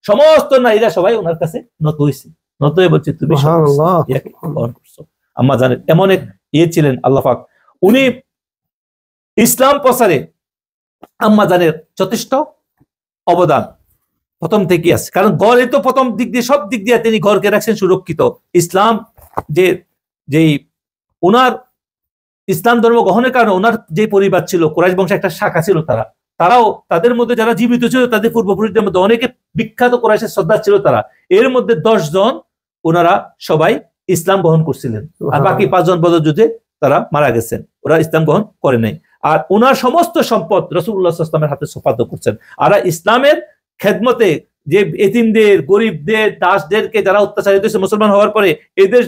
সমস্ত নারীরা সবাই ওনার কাছে নত হয়েছে, নত হয়ে বলছে তুমি গ্রহণ করছো। আম্মাজানের এমন এক ইয়ে ছিলেন আল্লাহ পাক। উনি ইসলাম প্রচারে আম্মাজানের যথেষ্ট অবদান প্রথম থেকে আছে। কারণ ঘরে তো প্রথম দিক দিয়ে, সব দিক দিয়ে তিনি ঘরকে রাখছেন সুরক্ষিত। ইসলাম যেই ওনার ইসলাম ধর্ম গ্রহণের কারণে ওনার যে পরিবার ছিল, কুরাইশ বংশের একটা শাখা ছিল, তারাও তাদের মধ্যে যারা জীবিত ছিল, তাদের পূর্বপুরুষদের মধ্যে অনেকে বিখ্যাত কুরাইশের সর্দার ছিল তারা। এর মধ্যে 10 জন ওনারা সবাই ইসলাম গ্রহণ করছিলেন, আর বাকি 5 জন বদর যুদ্ধে তারা মারা গেছেন, ওরা ইসলাম গ্রহণ করে নাই। আর ওনার সমস্ত সম্পদ রাসূলুল্লাহ সাল্লাল্লাহু আলাইহি ওয়াসাল্লামের হাতে সুপার্দ করছেন। আর ইসলামের খেদমতে যে এতিমদের, গরিবদের, দাসদেরকে যারা অত্যাচারিত হয়েছে মুসলমান হওয়ার পরে, এদের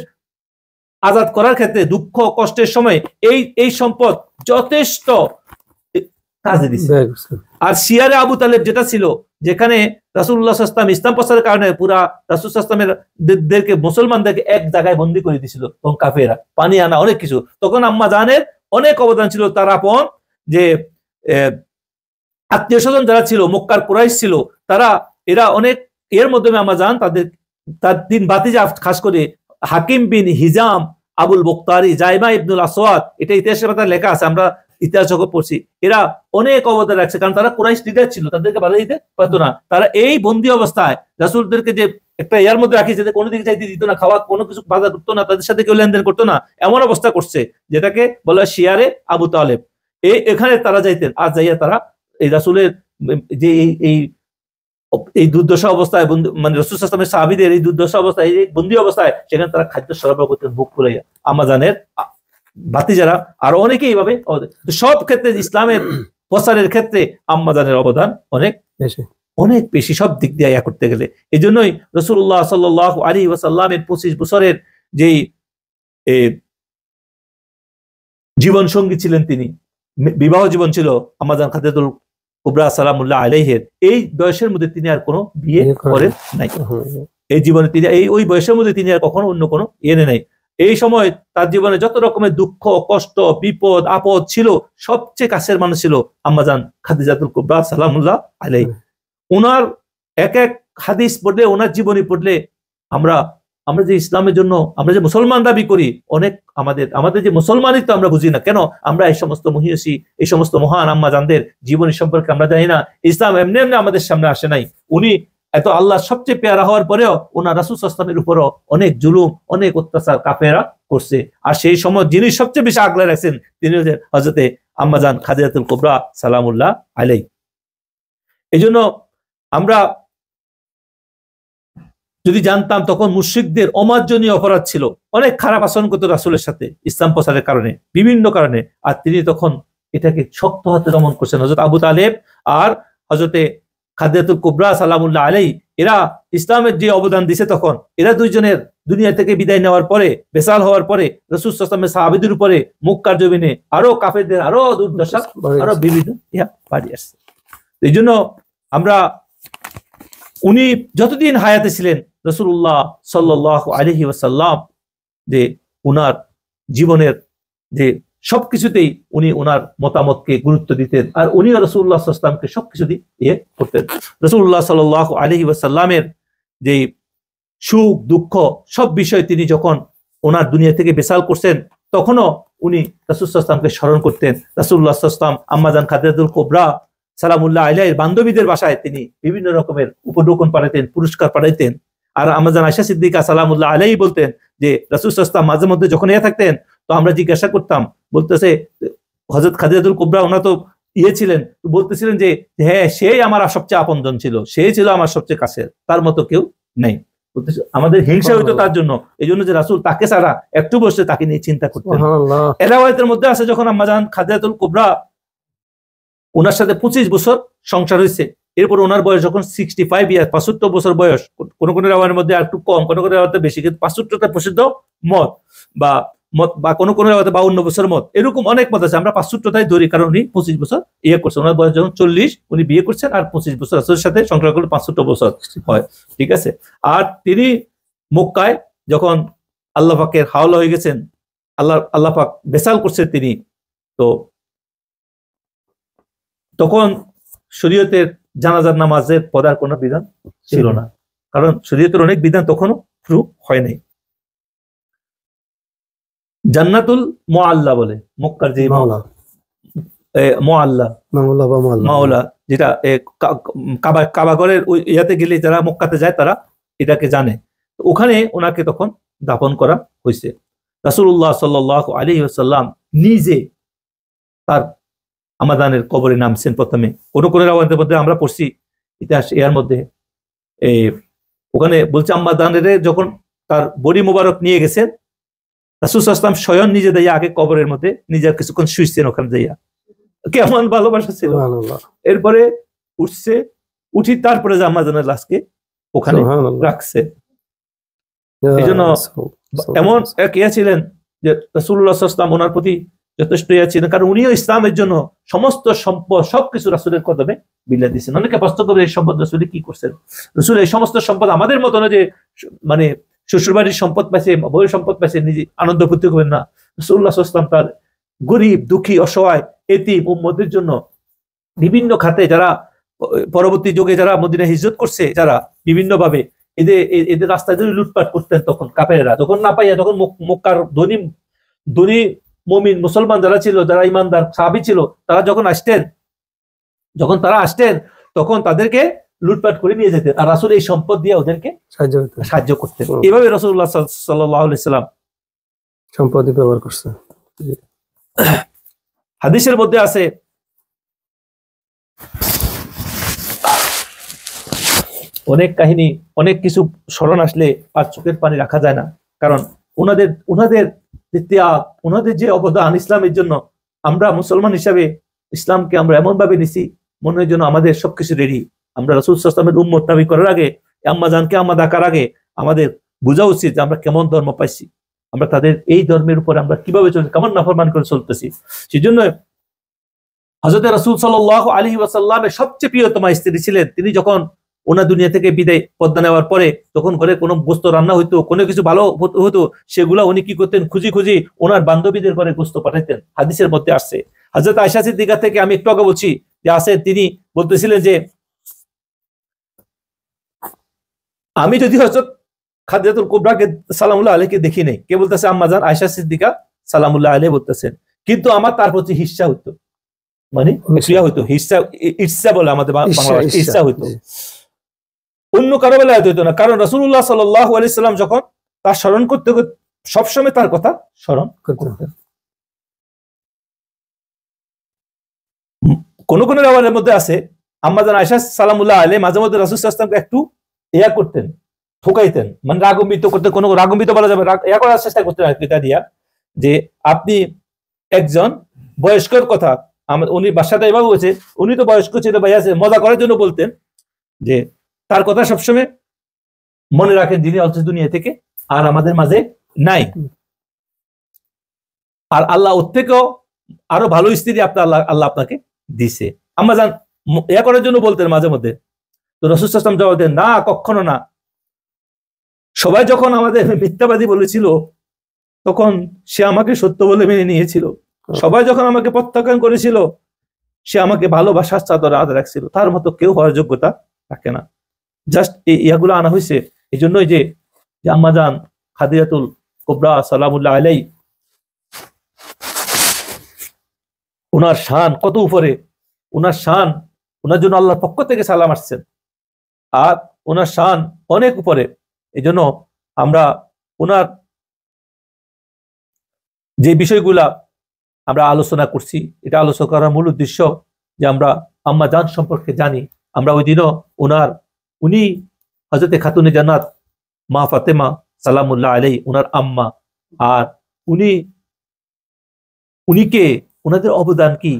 আজাদ করার ক্ষেত্রে দুঃখ কষ্টের সময় এই সম্পদ যথেষ্ট কাজে দিচ্ছে। আর সিয়ারে আবু তালেব যেটা ছিল, যেখানে রাসূলুল্লাহ সাল্লাল্লাহু আলাইহি ওয়াসাল্লাম ইসলাম প্রচারের কারণে পুরা রাসূল সাল্লাল্লাহু আলাইহি ওয়াসাল্লামের মুসলমানদেরকে এক জায়গায় বন্দী করে দিয়েছিল, তখন কাফেররা পানি আনা অনেক কিছু, তখন আম্মা জানের অনেক অবদান ছিল। তার আপন যে আত্মীয় স্বজন যারা ছিল, মক্কার কুরাইশ ছিল, এরা অনেক, এর মাধ্যমে আম্মা জান তার দিন বাতিজা, খাস করে হাকিম বিন হিজাম, আবুল বক্তারি, জাইমা ইবনুল আসওয়াদ, এটা ইতিহাসের পাতায় লেখা আছে, আমরা ইতিহাস যখন পড়ছি, এরা অনেক অবদান রাখছে। কারণ তারা কুরাইশ লিডার ছিল, তাদেরকে বাধা দিতে পারতো না। তারা এই বন্দী অবস্থায় রাসূলদেরকে যে একটা ইয়ার মধ্যে রাখিয়েছে, কোনো দিকে চাইতে দিত না, খাওয়া কোনো কিছু বাধা করতো না, তাদের সাথে কেউ লেনদেন করতো না, এমন অবস্থা করছে, যেটাকে বলা হয় শিয়ারে আবু তালেব। এখানে তারা যাইতেন, আর যাইয়া তারা এই রাসূলের যে এই দুর্দশা অবস্থায়, মানে রাসূল সাল্লাল্লাহু আলাইহি ওয়াসাল্লামের সাহাবীদের এই দুর্দশা অবস্থায়, এই বন্দী অবস্থায়, সেখানে তারা খাদ্য সরবরাহ করতেন বুক ফুলাইয়া। আম্মাজানের ভাতিজারা আরো অনেকে এইভাবে, সব ক্ষেত্রে ইসলামের প্রচারের ক্ষেত্রে আম্মাজানের অবদান অনেক বেশি, সব দিক দিয়ে ইয়া করতে গেলে। এই জন্যই রাসূলুল্লাহ সাল্লাল্লাহু আলাইহি ওয়াসাল্লামের 25 বছরের যেই জীবন সঙ্গী ছিলেন, তিনি বিবাহ জীবন ছিল আম্মাজান খাদিজাতুল কুবরা সালামুল্লাহ আলাইহির, এই বয়সের মধ্যে তিনি আর কোনো বিয়ে করেন নাই। এই জীবনে তিনি ওই বয়সের মধ্যে তিনি আর কখনো অন্য কোনো এনে নাই। এই সময় তার জীবনে যত রকমের দুঃখ, কষ্ট, বিপদ, আপদ ছিল, সবচেয়ে কাছের মানুষ ছিল আম্মাজান খাদিজাতুল কুবরা সালামুল্লাহ আলাইহি। ওনার এক এক হাদিস পড়লে, ওনার জীবনী পড়লে, আমরা যে ইসলামের জন্য আমরা যে মুসলমান দাবি করি, অনেক আমাদের যে মুসলমানিত্ব আমরা বুঝি না কেন, আমরা এই সমস্ত মহিষী, এই সমস্ত মহান আম্মাজানদের জীবনী সম্পর্কে আমরা জানি না। ইসলাম এমনি এমনি আমাদের সামনে আসে নাই। উনি এত আল্লাহ সবচেয়ে পেয়ারা হওয়ার পরেও ওনার রাসূল সাল্লাল্লাহু আলাইহি ওয়াসাল্লামের উপরও অনেক জুলুম, অনেক অত্যাচার কাফেররা করছে। আর সেই সময় যিনি সবচেয়ে বেশি আগলে রাখছেন তিনি হচ্ছেন হযরতে আম্মাজান খাদিজাতুল কুবরা সালামুল্লাহ আলাইহি। এই জন্য আমরা যদি জানতাম তখন মুশরিকদের অমার্জনীয় অপরাধ ছিল, অনেক খারাপ আচরণ করতো রাসূলের সাথে ইসলাম প্রচারের কারণে, বিভিন্ন কারণে। আর তিনি তখন এটাকে শক্ত হাতে দমন করছেন। হযরত আবু তালেব আর হযরতে খাদিজাতুল কুবরা সালামুল্লাহ আলাইহি এরা ইসলামের যে অবদান দিছে, তখন এরা দুইজনের দুনিয়া থেকে বিদায় নেওয়ার পরে, বেসাল হওয়ার পরে রাসূল সাল্লাল্লাহু আলাইহি ওয়াসাল্লামের সাহাবীদের উপরে মক্কার জমিনে আরো কাফেরদের আরো দুর্দশা, আরো বিভিন্ন বাড়ি আসছে। এই জন্য আমরা উনি যতদিন হায়াতে ছিলেন রাসূলুল্লাহ সাল্লাল্লাহু আলাইহি ওয়াসাল্লাম যে উনার জীবনের যে সবকিছুতেই উনি ওনার মতামতকে গুরুত্ব দিতেন, আর উনিও রাসূলুল্লাহ সাল্লাল্লাহু আলাইহি ওয়াসাল্লামকে সবকিছু দিয়ে করতেন। রাসূলুল্লাহ সাল্লাল্লাহু আলাইহি ওয়াসাল্লামের যে সুখ দুঃখ সব বিষয় তিনি যখন ওনার দুনিয়া থেকে বেসাল করছেন, তখনও উনি রাসূল সাল্লাল্লাহু আলাইহি ওয়াসাল্লামকে স্মরণ করতেন। রাসূলুল্লাহ সাল্লাল্লাহু আলাইহি ওয়াসাল্লাম আম্মাজান খাদিজাতুল কুবরা সালামুল্লাহ আলাইহির বান্ধবীদের বাসায় তিনি বিভিন্ন রকমের উপঢৌকন পাঠাতেন, পুরস্কার পাঠাইতেন। আর আম্মাজান আয়েশা সিদ্দিকা সালামুল্লাহ আলাইহি বলতেন যে রাসূল সাল্লাল্লাহু আলাইহি ওয়াসাল্লাম মাঝে মধ্যে যখন থাকতেন, তো আমরা জিজ্ঞাসা করতাম, বলতেছে হযরত খাদিজাতুল কুবরা ওনা তো ছিলেন, বলতেছিলেন যে হ্যাঁ সেই আমার সবচেয়ে আপনজন ছিল, সেই ছিল আমার সবচেয়ে কাছের, তার মতো কেউ নেই। আমাদের হিংসা হইতো তার জন্য, এই জন্য যে রাসূল তাকে ছাড়া একটু বসে তাকে নিয়ে চিন্তা করতেন। এর মধ্যে আছে যখন আম্মাজান খাদিজাতুল কুবরা ওনার সাথে 25 বছর সংসার হয়েছে, এরপর ওনার বয়স যখন 65 ইয়ার 65 বছর বয়স, কোন কোন রাওয়ায়ের মধ্যে একটু কম, কোন কোন রাওয়াতে বেশি, কিন্তু 65টা প্রসিদ্ধ মত বা কোন কোন রাওয়াতে 52 বছর মত, এরকম অনেক মত আছে। আমরা 65টাই ধরি, কারণ উনি 25 বছর করছেন। ওনার বয়স যখন 40 উনি বিয়ে করছেন, আর 25 বছর রাসূলের সাথে সংসার করলে 65 বছর হয়, ঠিক আছে। আর তিনি মক্কায় যখন আল্লাহ পাকের হাওলা হয়ে গেছেন, আল্লাহ পাক বেসাল করছেন তিনি, তো তখন শরীয়তের জানাজার নামাজের পড়ার কোনো বিধান ছিল না, কারণ শরীয়তের অনেক বিধান তখনও শুরু হয় নাই। জান্নাতুল মুআল্লা বলে মক্কার যে মাওলা, যেটা কাবাগরের ইয়াতে গেলে যারা মক্কাতে যায় তারা এটাকে জানে, ওখানে ওনাকে তখন দাফন করা হয়েছে। রাসূলুল্লাহ সাল্লাল্লাহু আলাইহি ওয়াসাল্লাম নিজে তার আমাদানের কবরে নামছেন প্রথমে। কোন কোন রাওয়ায়াতের মধ্যে আমরা পড়ছি ইতিহাস এর মধ্যে, ওখানে বলছে আমাদানের যখন তার বডি মোবারক নিয়ে গেছেন, রাসূল সাল্লাল্লাহু আলাইহি ওয়াসাল্লাম স্বয়ং নিজে যাইয়া আগে কবরের মধ্যে নিজে কিছুক্ষণ শুইছেন ওখানে যাইয়া। কেমন ভালোবাসা ছিল। এরপরে উঠছে, উঠি তারপরে যে আমাদানের লাশকে ওখানে রাখছে। এই জন্য এমন এক ইয়া ছিলেন যে রাসূলুল্লাহ সাল্লাল্লাহু আলাইহি ওয়াসাল্লাম ওনার প্রতি যথেষ্ট ইয়া ছিলেন, কারণ উনিও ইসলামের জন্য সমস্ত সম্পদ সবকিছু রাসূলের কদমে বিলিয়ে দিয়েছেন। অনেকে প্রশ্ন করে এই সম্পদ রাসূল কি করছেন? রাসূল এই সমস্ত সম্পদ আমাদের মতো না যে মানে শ্বশুরবাড়ির সম্পদ পাইছে, বউয়ের সম্পদ পাইছে নিজে আনন্দ ফুর্তি করবেন না। রাসূলুল্লাহ সাল্লাল্লাহু আলাইহি ওয়াসাল্লাম তার গরিব দুঃখী অসহায় এতিম উম্মতের জন্য বিভিন্ন খাতে যারা পরবর্তী যুগে যারা মদিনা হিজরত করছে, যারা বিভিন্ন ভাবে এদের রাস্তায় যদি লুটপাট করতেন, তখন কাফেররা তখন না পাইয়া, তখন মক্কার ধনী মুমিন মুসলমান যারা ছিল, যারা ইমানদার সাহাবী ছিল, তারা যখন তারা আসতেন তখন তাদেরকে লুটপাট করে নিয়ে যেতেন, আর রাসূল এই সম্পদ দিয়ে ওদেরকে সাহায্য করতেন। এভাবে রাসূলুল্লাহ সাল্লাল্লাহু আলাইহি ওয়াসাল্লাম সম্পদ ব্যবহার করছে। হাদিসের মধ্যে আছে অনেক কাহিনী, অনেক কিছু স্মরণ আসলে আর চোখের পানি রাখা যায় না, কারণ ওনাদের যে ত্যাগ, ওনাদের যে অবদান ইসলামের জন্য, আমরা মুসলমান হিসাবে ইসলামকে আমরা এমন ভাবে নিছি মনে হয় যেন আমাদের সবকিছু রেডি। আমরা রাসূল সাল্লাল্লাহু আলাইহি ওয়াসাল্লামের উম্মত দাবি করার আগে, আম্মাজানকে আম্মা ডাকার আগে আমাদের বোঝা উচিত যে আমরা কেমন ধর্ম পাইছি, আমরা তাদের এই ধর্মের উপরে আমরা কিভাবে চলছি, কেমন নাফরমান করে চলতেছি। সেই জন্য হযরত রাসূল সাল্লাল্লাহু আলাইহি ওয়াসাল্লামের সবচেয়ে প্রিয়তমা স্ত্রী ছিলেন, তিনি যখন ওনার দুনিয়া থেকে বিদায় পর্দা নেওয়ার পরে, তখন ঘরে কোনো গোস্ত রান্না হইতো, কোনো কিছু ভালো হতো, সেগুলা উনি কি করতেন, খুঁজি ওনার বান্ধবীদের ঘরে গোস্ত পাঠাইতেন। হাদিসের মধ্যে আসছে। হযরত আয়েশা সিদ্দিকা থেকে আমি একটু আগে বলছি যে আছে, তিনি বলতেছিলেন যে আমি যদি হযরত খাদিজাতুল কুবরাকে সালামুল্লাহ আলাইহিকে দেখি নাই, কে বলতেছে? আম্মাজান আয়েশা সিদ্দিকা সালামুল্লাহ আলাইহি বলতেছেন, কিন্তু আমার তার প্রতি হিংসা হইতো, মানে হিংসা হইতো, ঈর্ষা বলে আমাদের বাংলা ভাষায়, ঈর্ষা হইতো। অন্য কারো বেলায় হইতো না, কারণ রাসূলুল্লাহ সাল্লাল্লাহু আলাইহি সাল্লাম যখন তার স্মরণ করতে সবসময় তার কথা স্মরণ করতেন। কোন কোন রিওয়ায়েতের মধ্যে আছে আম্মা জান আয়েশা সালামুল্লাহ আলাইহা মাঝে মধ্যে রাসূল সাল্লাল্লাহু আলাইহি ওয়াসাল্লামকে একটু ইয়া করতেন, ঠকাইতেন, মানে রাগম্বিত করতে, কোনো রাগম্বিত বলা যাবে, ইয়া করার চেষ্টা করতেন আর কি, এটা দিয়া যে আপনি একজন বয়স্কর কথা, উনি বাসাটা এভাবে বলছে, উনি তো বয়স্ক ছিল ভাই, আছে মজা করার জন্য বলতেন যে তার কথা সবসময় মনে রাখেন যিনি অলস দুনিয়া থেকে আর আমাদের মাঝে নাই, আর আল্লাহ ওর থেকেও আরো ভালো স্ত্রী আপনার আল্লাহ আপনাকে দিছে। আম্মা জান ইয়া করার জন্য বলতেন মাঝে মধ্যে, তো রাসূল সাল্লাল্লাহু আলাইহি ওয়াসাল্লাম জবাব দেন, না কখনো না। সবাই যখন আমাদের মিথ্যাবাদী বলেছিল তখন সে আমাকে সত্য বলে মেনে নিয়েছিল, সবাই যখন আমাকে প্রত্যাখ্যান করেছিল সে আমাকে ভালোবাসার চাদরে আদর রাখছিল, তার মতো কেউ হওয়ার যোগ্যতা রাখে না। জাস্ট ইয়াগুলো আনা হয়েছে এই জন্যই যে আম্মা জান খাদিজাতুল কুবরা সালামুল্লাহ আলাইহা, ওনার শান কত উপরে, ওনার শান, ওনার জন্য আল্লাহর পক্ষ থেকে সালাম আসছেন, আর ওনার শান অনেক উপরে। এই জন্য আমরা ওনার যে বিষয়গুলা আমরা আলোচনা করছি, এটা আলোচনা করার মূল উদ্দেশ্য যে আমরা আম্মা জান সম্পর্কে জানি। আমরা ওই দিনও উনি হযরতে খাতুনে জান্নাত মা ফাতেমা সালামুল্লাহ আলাইহা ওনার আম্মা, আর উনিকে ওনাদের অবদান কি,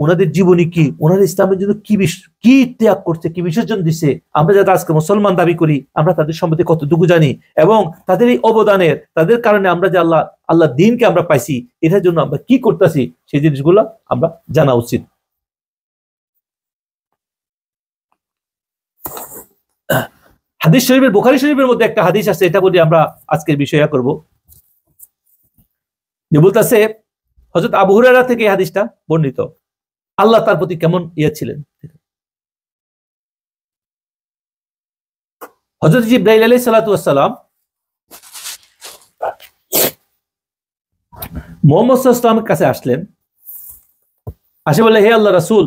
ওনাদের জীবনী কি, ওনার ইসলামের জন্য কি ত্যাগ করছে, কি বিসর্জন দিচ্ছে, আমরা যারা আজকে মুসলমান দাবি করি আমরা তাদের সম্বন্ধে কতটুকু জানি, এবং তাদের এই অবদানের, তাদের কারণে আমরা যে আল্লাহ দিনকে আমরা পাইছি, এটার জন্য আমরা কি করতেছি, সেই জিনিসগুলো আমরা জানা উচিত। হাদিস শরীফের, বুখারী শরীফের মধ্যে একটা হাদিস আছে, এটা বলি আমরা আজকের বিষয় করব, যে বলতেছে হযরত আবু হুরায়রা থেকে এই হাদিসটা বর্ণিত, আল্লাহ তার প্রতি কেমন ছিলেন। হযরত জিবরাইল আলাইহিস সালাতু ওয়াস সালাম মুহাম্মদ সাল্লাল্লাহু আলাইহি ওয়াসাল্লামের কাছে আসলেন, আসে বলে, হে আল্লাহ রাসূল,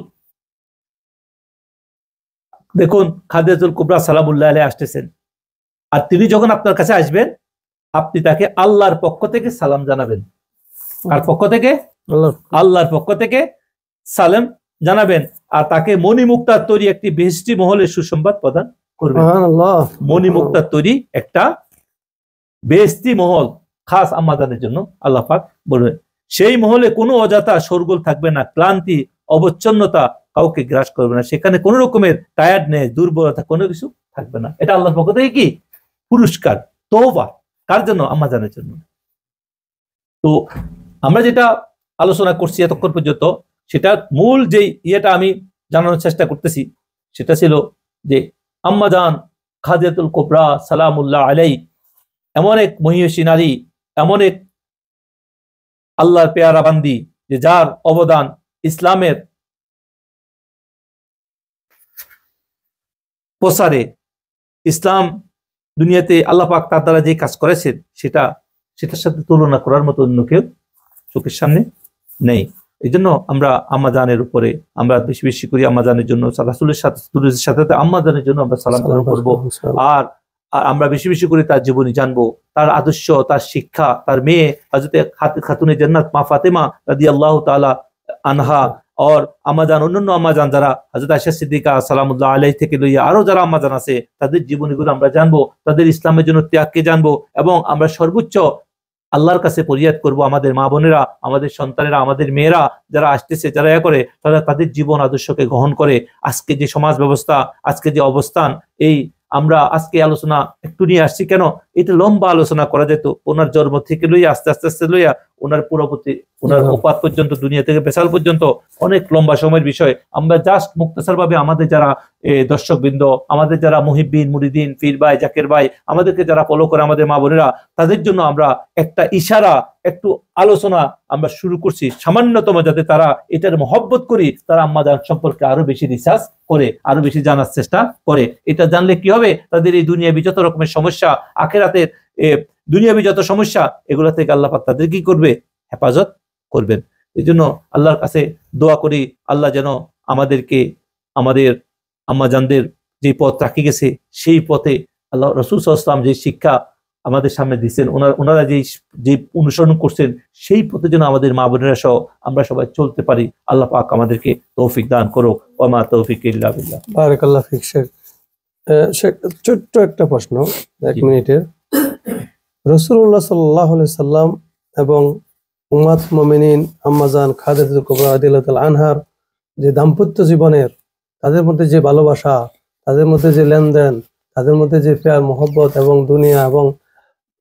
দেখুন খাদিজাতুল কুবরা সালামুল্লাহ আলাইহা আসতেছেন, আর তিনি যখন আপনার কাছে আসবেন আপনি তাকে আল্লাহর পক্ষ থেকে সালাম জানাবেন। আর পক্ষ থেকে? আল্লাহর পক্ষ থেকে সালাম জানাবেন, আর তাকে মণিমুক্তার তৈরি একটি বেহেশতি মহলের সুসংবাদ প্রদান করবেন। মণিমুক্তার তৈরি একটা বেহেশতি মহল খাস আম্মা জানের জন্য আল্লাহ পাক বলবেন, সেই মহলে কোনো অযথা শোরগোল থাকবে না, ক্লান্তি অবচ্ছন্নতা কাউকে গ্রাস করবে না, সেখানে কোনো রকমের টায়ার্ডনেস, দুর্বলতা কোনো কিছু থাকবে না। এটা আল্লাহর পক্ষ থেকে কি পুরস্কার, তওবা, কার জন্য? আম্মা জানের জন্য। তো আমরা যেটা আলোচনা করছি এতক্ষণ পর্যন্ত, সেটা মূল যে ইয়েটা আমি জানানোর চেষ্টা করতেছি, সেটা ছিল যে আম্মা জান খাদিজাতুল কুবরা সালামুল্লাহ আলাইহা এমন এক মহিষী নারী, এমন এক আল্লাহর পেয়ারা বান্দি, যে যার অবদান ইসলামের প্রসারে, ইসলাম দুনিয়াতে আল্লাহ পাক তার দ্বারা যে কাজ করেছেন সেটার সাথে তুলনা করার মতো অন্য কেউ চোখের সামনে নেই। এই জন্য আমরা আম্মা জানের উপরে আমরা বেশি বেশি করি, আম্মা জানের জন্য রাসূলের সাথে আম্মা জানের জন্য আমরা সালাম করব, আর আমরা বেশি বেশি করে তার জীবনী জানবো, তার আদর্শ, তার শিক্ষা, তার মেয়ে হযরতে খাতুনে জান্নাত মা ফাতেমা রাদিয়াল্লাহু তাআলা আনহা, আর আম্মা জান, অন্যান্য আম্মা জান যারা হযরত আয়েশা সিদ্দিকা সালামুল্লাহ আলাইহা থেকে লইয়া আরো যারা আম্মা জান আছে, তাদের জীবনীগুলো আমরা জানবো, তাদের ইসলামের জন্য ত্যাগকে জানবো, এবং আমরা সর্বোচ্চ আল্লাহর কাছে ফরিয়াদ করব, আমাদের মা বোনেরা, আমাদের সন্তানেরা, আমাদের মেয়েরা যারা আসতেছে, যারা করে তারা তাদের জীবন আদর্শকে গ্রহণ করে আজকে যে সমাজ ব্যবস্থা, আজকে যে অবস্থান, এই আমরা আজকে আলোচনা একটু নিয়ে আসছি কেন, এটা লম্বা আলোচনা করা যেত, ওনার জন্ম থেকে লইয়া আস্তে আস্তে লইয়া ওনার পুরোপতি, ওনার ওফাত পর্যন্ত, দুনিয়া থেকে বেসাল পর্যন্ত অনেক লম্বা সময়ের বিষয়। আমরা জাস্ট মুক্তসার ভাবে আমাদের যারা দর্শকবৃন্দ, আমাদের যারা মুহিব্বিন, মুরিদিন, পীর ভাই, জাকের ভাই, আমাদেরকে যারা ফলো করে, আমাদের মা বোনেরা, তাদের জন্য আমরা একটা ইশারা, একটু আলোচনা আমরা শুরু করছি, সামান্যতম, যাতে তারা এটার মহব্বত করি, তারা আম্মা জান সম্পর্কে আরো বেশি রিসার্চ করে, আরো বেশি জানার চেষ্টা করে। এটা জানলে কি হবে, তাদের এই দুনিয়াবি যত রকমের সমস্যা, আখিরাতের দুনিয়াবি যত সমস্যা, এগুলো থেকে আল্লাহ পাক তাদের কি করবে, হেফাজত করবেন। এই জন্য আল্লাহর কাছে দোয়া করি, আল্লাহ যেন আমাদেরকে আমাদের আম্মা জানদের যে পথ রাখি গেছে, সেই পথে আল্লাহ রাসূল সাল্লাল্লাহু আলাইহি ওয়াসাল্লাম যে শিক্ষা আমাদের সামনে দিচ্ছেন, ওনারা যে অনুসরণ করছেন, সেই পথে যেন আমাদের মা বোনেরা সহ আমরা সবাই চলতে পারি। আল্লাহ পাক আমাদেরকে তৌফিক দান করুক। ওয়া মা তৌফিক ইল্লা বিল্লাহ। বারাকাল্লাহ ফিক শেখ। শেখ, ছোট্ট একটা প্রশ্ন, 1 মিনিটের। রাসূলুল্লাহ সাল্লাল্লাহু আলাইহি সাল্লাম এবং উম্মাত মুমিনিন আম্মাজান খাদিজাতুল কুবরা রাদিয়াল্লাহু তাআলা আনহার যে দাম্পত্য জীবনের, তাদের মধ্যে যে ভালোবাসা, তাদের মধ্যে যে লেনদেন, তাদের মধ্যে যে প্যার মহব্বত এবং দুনিয়া এবং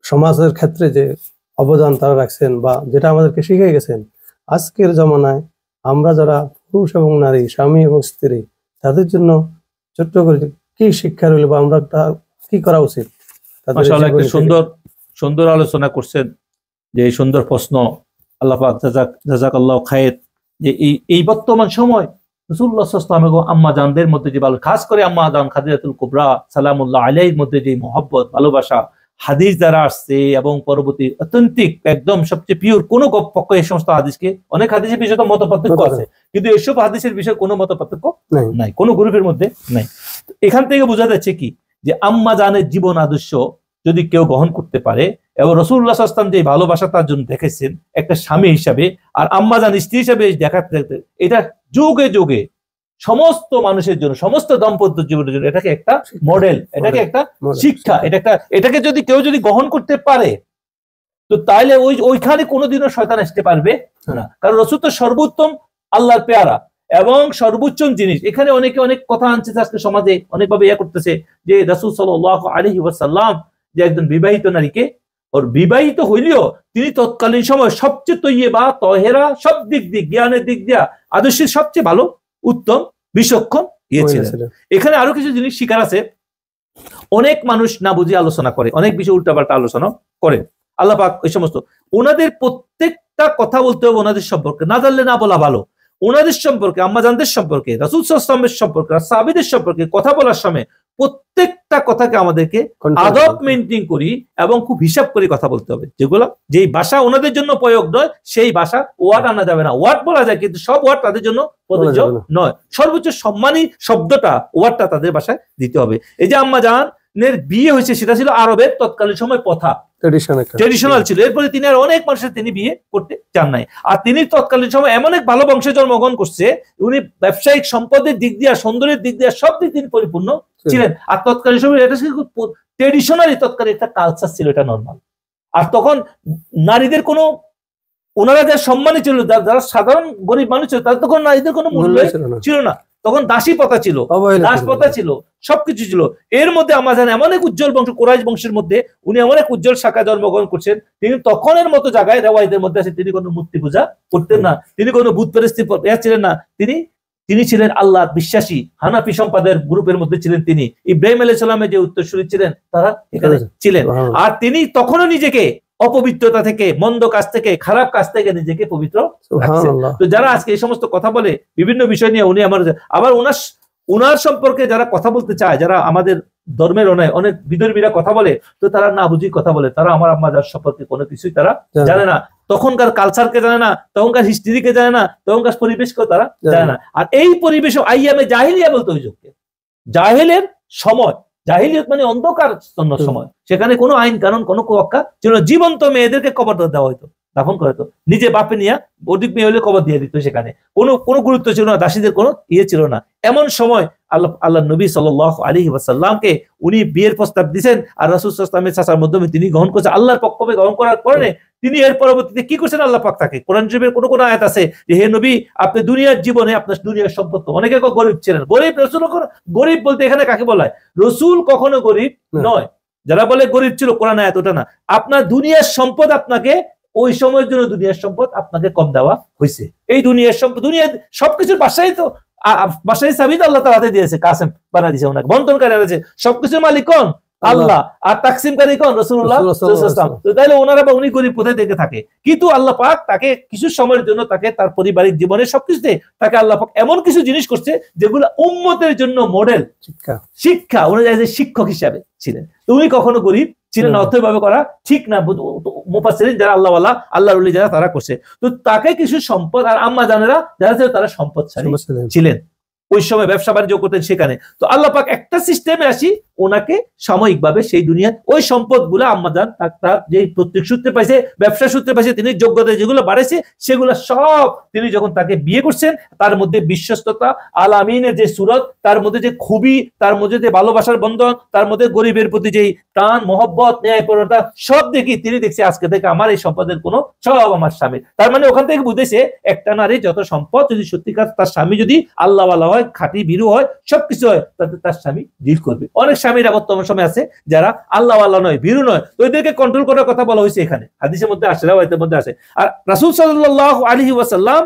সমাজের ক্ষেত্রে যে অবদান তারা রাখছেন বা যেটা আমাদেরকে শিখিয়ে গেছেন, আজকের জমানায় আমরা যারা পুরুষ এবং নারী, স্বামী এবং স্ত্রী, তাদের জন্য ছোট্ট করে কি শিক্ষা রইল বা আমরা কি করা উচিত? মাশাআল্লাহ, একটা সুন্দর আলোচনা করছেন, যে এই সুন্দর প্রশ্ন। আল্লাহ পাক জাযাকাল্লাহু খায়র। যে এই বর্তমান সময় রাসূলুল্লাহ সাল্লাল্লাহু আলাইহি ওয়াসাল্লাম এবং আম্মা জানদের মধ্যে যে ভালো, খাস করে আম্মা জান খাদিজাতুল কুবরা সালামুল্লাহ আলাইহির মধ্যে যে মহব্বত, ভালোবাসা, হাদিস দ্বারা আসছে এবং পরবর্তী অথেন্টিক একদম সবচেয়ে পিওর, কোনো পক্ষ এই সমস্ত হাদিসকে, অনেক হাদিসের বিষয়ে তো মত পার্থক্য আছে, কিন্তু এসব হাদিসের বিষয়ে কোনো মত পার্থক্য নাই, কোনো গ্রুপের মধ্যে নাই। এখান থেকে বোঝা যাচ্ছে কি, যে আম্মা জানের জীবন আদর্শ যদি কেউ গ্রহণ করতে পারে, এবং রাসূলুল্লাহ সাল্লাল্লাহু আলাইহি ওয়াসাল্লাম যে ভালোবাসা তার জন্য দেখেছেন একটা স্বামী হিসাবে, আর আম্মা জান স্ত্রী হিসাবে দেখাতে, এটা যুগে যুগে সমস্ত মানুষের জন্য, সমস্ত দাম্পত্য জীবনের জন্য এটাকে একটা মডেল, এটাকে একটা শিক্ষা, এটাকে যদি কেউ যদি গ্রহণ করতে পারে, তো তাইলে ওইখানে কোনোদিনও শয়তান আসতে পারবে না। কারণ রাসূল তো সর্বোত্তম আল্লাহর পেয়ারা এবং সর্বোচ্চ জিনিস। এখানে অনেকে অনেক কথা আনছে, আজকে সমাজে অনেকভাবে করতেছে যে রাসূল সাল্লাল্লাহু আলাইহি ওয়াসাল্লাম যে একজন বিবাহিত নারীকে, ওর বিবাহিত হইলেও তিনি তৎকালীন সময় সবচেয়ে তৈয়বা তহেরা, সব দিক দিয়ে, জ্ঞানের দিক দিয়ে, আদর্শের সবচেয়ে ভালো, উত্তম, বিচক্ষণ ছিলেন। এখানে আরো কিছু জিনিস শিকার আছে। অনেক মানুষ না বুঝে আলোচনা করে, অনেক বিষয় উল্টাপাল্টা আলোচনা করে। আল্লাহ পাক ওই সমস্ত, ওনাদের প্রত্যেকটা কথা বলতে হবে ওনাদের সম্পর্কে, না জানলে না বলা ভালো। ওনাদের সম্পর্কে, আম্মাজানদের সম্পর্কে, রাসূল সাল্লাল্লাহু আলাইহি ওয়াসাল্লামের সম্পর্কে, সাহাবীদের সম্পর্কে কথা বলার সময় প্রত্যেকটা কথাকে আমাদেরকে আদব মেইনটেইন করি এবং খুব হিসাব করে কথা বলতে হবে। যেই ভাষা ওনাদের জন্য প্রয়োগ নয়, সেই ভাষা ওয়ার্ড আনা যাবে না। ওয়ার্ড বলা যায়, কিন্তু সব ওয়ার্ড তাদের জন্য প্রযোজ্য নয়। সর্বোচ্চ সম্মানী শব্দটা, ওয়ার্ডটা তাদের ভাষায় দিতে হবে। এই যে আম্মা জানের বিয়ে হয়েছে, সেটা ছিল আরবের তৎকালীন সময় প্রথা, ট্রেডিশনাল ছিল। এরপরে তিনি আর অনেক মানুষের তিনি বিয়ে করতে চান নাই। আর তিনি তৎকালীন সময় এমন এক ভালো বংশে জন্মগ্রহণ করছে, উনি ব্যবসায়িক সম্পদের দিক দিয়ে, সৌন্দর্যের দিক দিয়ে, সব দিক তিনি পরিপূর্ণ ছিলেন। আর তৎকালীন সময় এটা ট্রেডিশনালি তৎকালীন একটা কালচার ছিল, এটা নর্মাল। আর তখন নারীদের কোনো, ওনারা যারা সম্মানী ছিল, যারা সাধারণ গরিব মানুষ ছিল, তাদের তখন নারীদের কোনো মূল্য ছিল না। তখন দাসী প্রথা ছিল, দাস প্রথা ছিল, সবকিছু ছিল। এর মধ্যে আম্মা জান এমন এক উজ্জ্বল বংশ, কুরাইশ বংশের মধ্যে উনি এমন এক উজ্জ্বল শাখা জন্মগ্রহণ করছেন। তিনি তখনের মতো জায়গায়, রেওয়ায়তের মধ্যে আছে, তিনি কোনো মূর্তি পূজা করতেন না, তিনি কোনো বুত পেরেস্তি ছিলেন না। তিনি ছিলেন আল্লাহ বিশ্বাসী, হানাফি সম্প্রদায়ের গ্রুপের মধ্যে ছিলেন। তিনি ইব্রাহিম আলাইহিস সালামের যে উত্তরসূরি ছিলেন, তারা এখানে ছিলেন। আর তিনি তখনও নিজেকে অপবিত্রতা থেকে, মন্দ কাজ থেকে, খারাপ কাজ থেকে নিজেকে পবিত্র রাখছেন। তো যারা আজকে এই সমস্ত কথা বলে বিভিন্ন বিষয় নিয়ে, উনি আবার উনার সম্পর্কে যারা কথা বলতে চায়, যারা আমাদের ধর্মের অনেক বিধর্মীরা কথা বলে, তো তারা না বুঝি কথা বলে। তারা আমার আম্মা জান সম্পর্কে কোনো কিছুই তারা জানে না, তখনকার কালচারকে জানে না, তখনকার হিস্ট্রিকে জানে না, তখনকার পরিবেশকেও তারা জানে না। আর এই পরিবেশ আইয়ামে জাহিলিয়া বলতে ওই যুগকে, জাহিলের সময়, জাহিলিয়ত মানে অন্ধকার সময়, সেখানে কোনো আইন কানুন, কোনো রক্ষা ছিল না। জীবন্ত মেয়েদেরকে কবর দেওয়া হইতো, দাফন করা হতো, নিজে বাপে নিয়ে অধিক মেয়ে হলে কবর দিয়ে দিত। সেখানে কোনো গুরুত্ব ছিল না, দাসীদের কোনো ছিল না। এমন সময় আল্লাহ নবী সাল্লাল্লাহু আলাইহি ওয়াসাল্লামকে উনি বিয়ের প্রস্তাব দিয়েছেন, আর রাসূল সাল্লাল্লাহু আলাইহি ওয়াসাল্লামের চাচার মাধ্যমে তিনি গ্রহণ করেছেন। আল্লাহর পক্ষে গ্রহণ করার কারণে তিনি এর পরবর্তীতে কি করছেন, আল্লাহ পাক তাকে, কোরআন শরীফের কোন আয়াত আছে যে হে নবী, আপনি দুনিয়ার জীবনে আপনার দুনিয়ার সম্পদ, অনেকে গরিব ছিলেন, গরিব রাসূল, গরিব বলতে এখানে কাকে বলা হয়? রাসূল কখনো গরিব নয়। যারা বলে গরিব ছিল, কোরআন আয়াত ওটা না। আপনার দুনিয়ার সম্পদ, আপনাকে ওই সময়ের জন্য দুনিয়ার সম্পদ আপনাকে কম দেওয়া হয়েছে। এই দুনিয়ার সম্পদ, দুনিয়ার সবকিছুর বাসায় তো, বাসায় চাবি তো আল্লাহ তাআলা হাতে দিয়েছে, কাসেম বানা দিয়েছে ওনাকে, বন্টনকারী আছে, সবকিছুর মালিক কোন? আল্লাহ। আর তাকসিমকারী কোন? রাসূলুল্লাহ সাল্লাল্লাহু আলাইহি ওয়াসাল্লাম। তো তাইলে ওনারা বা উনি গরিব কোথায় থেকে থাকে? কিন্তু আল্লাহ পাক তাকে কিছু সময়ের জন্য, তাকে তার পারিবারিক জীবনের সবকিছুতে তাকে আল্লাহ পাক এমন কিছু জিনিস করছে যেগুলো উম্মতের জন্য মডেল, শিক্ষা, উনি শিক্ষক হিসাবে ছিলেন। তো উনি কখনো গরিব ছিলেন না, অর্থভাবে করা ঠিক না। মুফাসসিরিন যারা আল্লাহওয়ালা, আল্লাহর ওলি যারা, তারা করছে। তো তাকে কিছু সম্পদ, আর আম্মা জানেরা যারা ছিল, তারা সম্পদশালী ছিলেন। ওই সময় ব্যবসা বাণিজ্য করতেন সেখানে। তো আল্লাহ পাক একটা সিস্টেমে আসি ওনাকে সাময়িকভাবে সেই দুনিয়া ওই সম্পদগুলো আম্মাজান তার যে প্রত্যেক সূত্রে পাইছে, ব্যবসা সূত্রে পাইছে, তিনি যোগ্যতা যেগুলো বাড়াইছে সেগুলো সব তিনি যখন তাকে বিয়ে করছেন তার মধ্যে বিশ্বস্ততা, আল আমিনের যে সুরত, তার মধ্যে যে খুবই, তার মধ্যে যে ভালোবাসার বন্ধন, তার মধ্যে গরিবের প্রতি যে টান, মহব্বত, ন্যায়পরতা সব দেখি তিনি দেখছে আজকে থেকে আমার এই সম্পদের কোনো সব আমার স্বামীর। তার মানে ওখান থেকে বুঝেছে একটা নারী যত সম্পদ যদি সত্যিকার তার স্বামী যদি আল্লাহওয়ালা হয়, খাঁটি ভীরু হয়, সবকিছু হয়, তাতে তার স্বামী ডিল করবে। অনেক স্বামীরা বর্তমান সময় আছে যারা আল্লাহওয়ালা নয়, ভীরু নয়, তো এদেরকে কন্ট্রোল করার কথা বলা হয়েছে এখানে, হাদিসের মধ্যে আসে, রাওয়ায়াতের মধ্যে আসে। আর রাসূল সাল্লাল্লাহু আলাইহি ওয়াসাল্লাম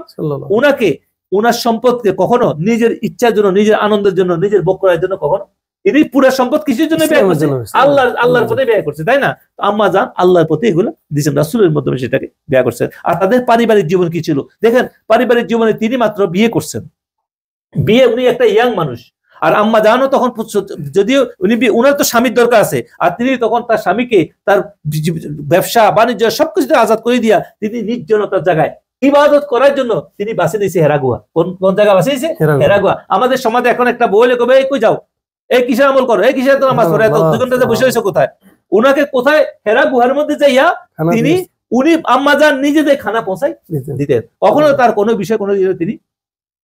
উনাকে উনার সম্পদকে কখনো নিজের ইচ্ছার জন্য, নিজের আনন্দের জন্য, নিজের ভোগ করার জন্য কখনো, ইনি পুরো সম্পদ কিসের জন্য ব্যয় করছে? আল্লাহর পথে ব্যয় করছে, তাই না? আম্মা জান আল্লাহর পথে এগুলো দিয়েছেন, রাসূলের মাধ্যমে সেটাকে ব্যয় করছেন। আর তাদের পারিবারিক জীবন কি ছিল দেখেন, পারিবারিক জীবনে তিনি মাত্র বিয়ে করছেন, বিয়ে, উনি একটা ইয়াং মানুষ, আর আম্মা জানও তখন, যদিও উনি উনার তো স্বামীর দরকার আছে, আর তিনি তখন তার স্বামীকে তার ব্যবসা বাণিজ্য সবকিছু আজাদ করে দিয়া তিনি নির্জনতার জায়গায় ইবাদত করার জন্য তিনি বাছে নিয়েছে হেরাগুয়া। কোন জায়গা বাছে নিয়েছে? হেরাগুয়া। আমাদের সমাজে এখন একটা বলে কবে কই যাও, এই কিসের আমল করো, এই কিসের তো নামাজ পড়ো, এত 2 ঘন্টা বসে হয়েছে কোথায়? উনাকে কোথায় হেরা গুহার মধ্যে যাইয়া উনি আম্মা জান নিজেদের খানা পৌঁছাই দিতেন। কখনো তার কোনো বিষয় কোনো তিনি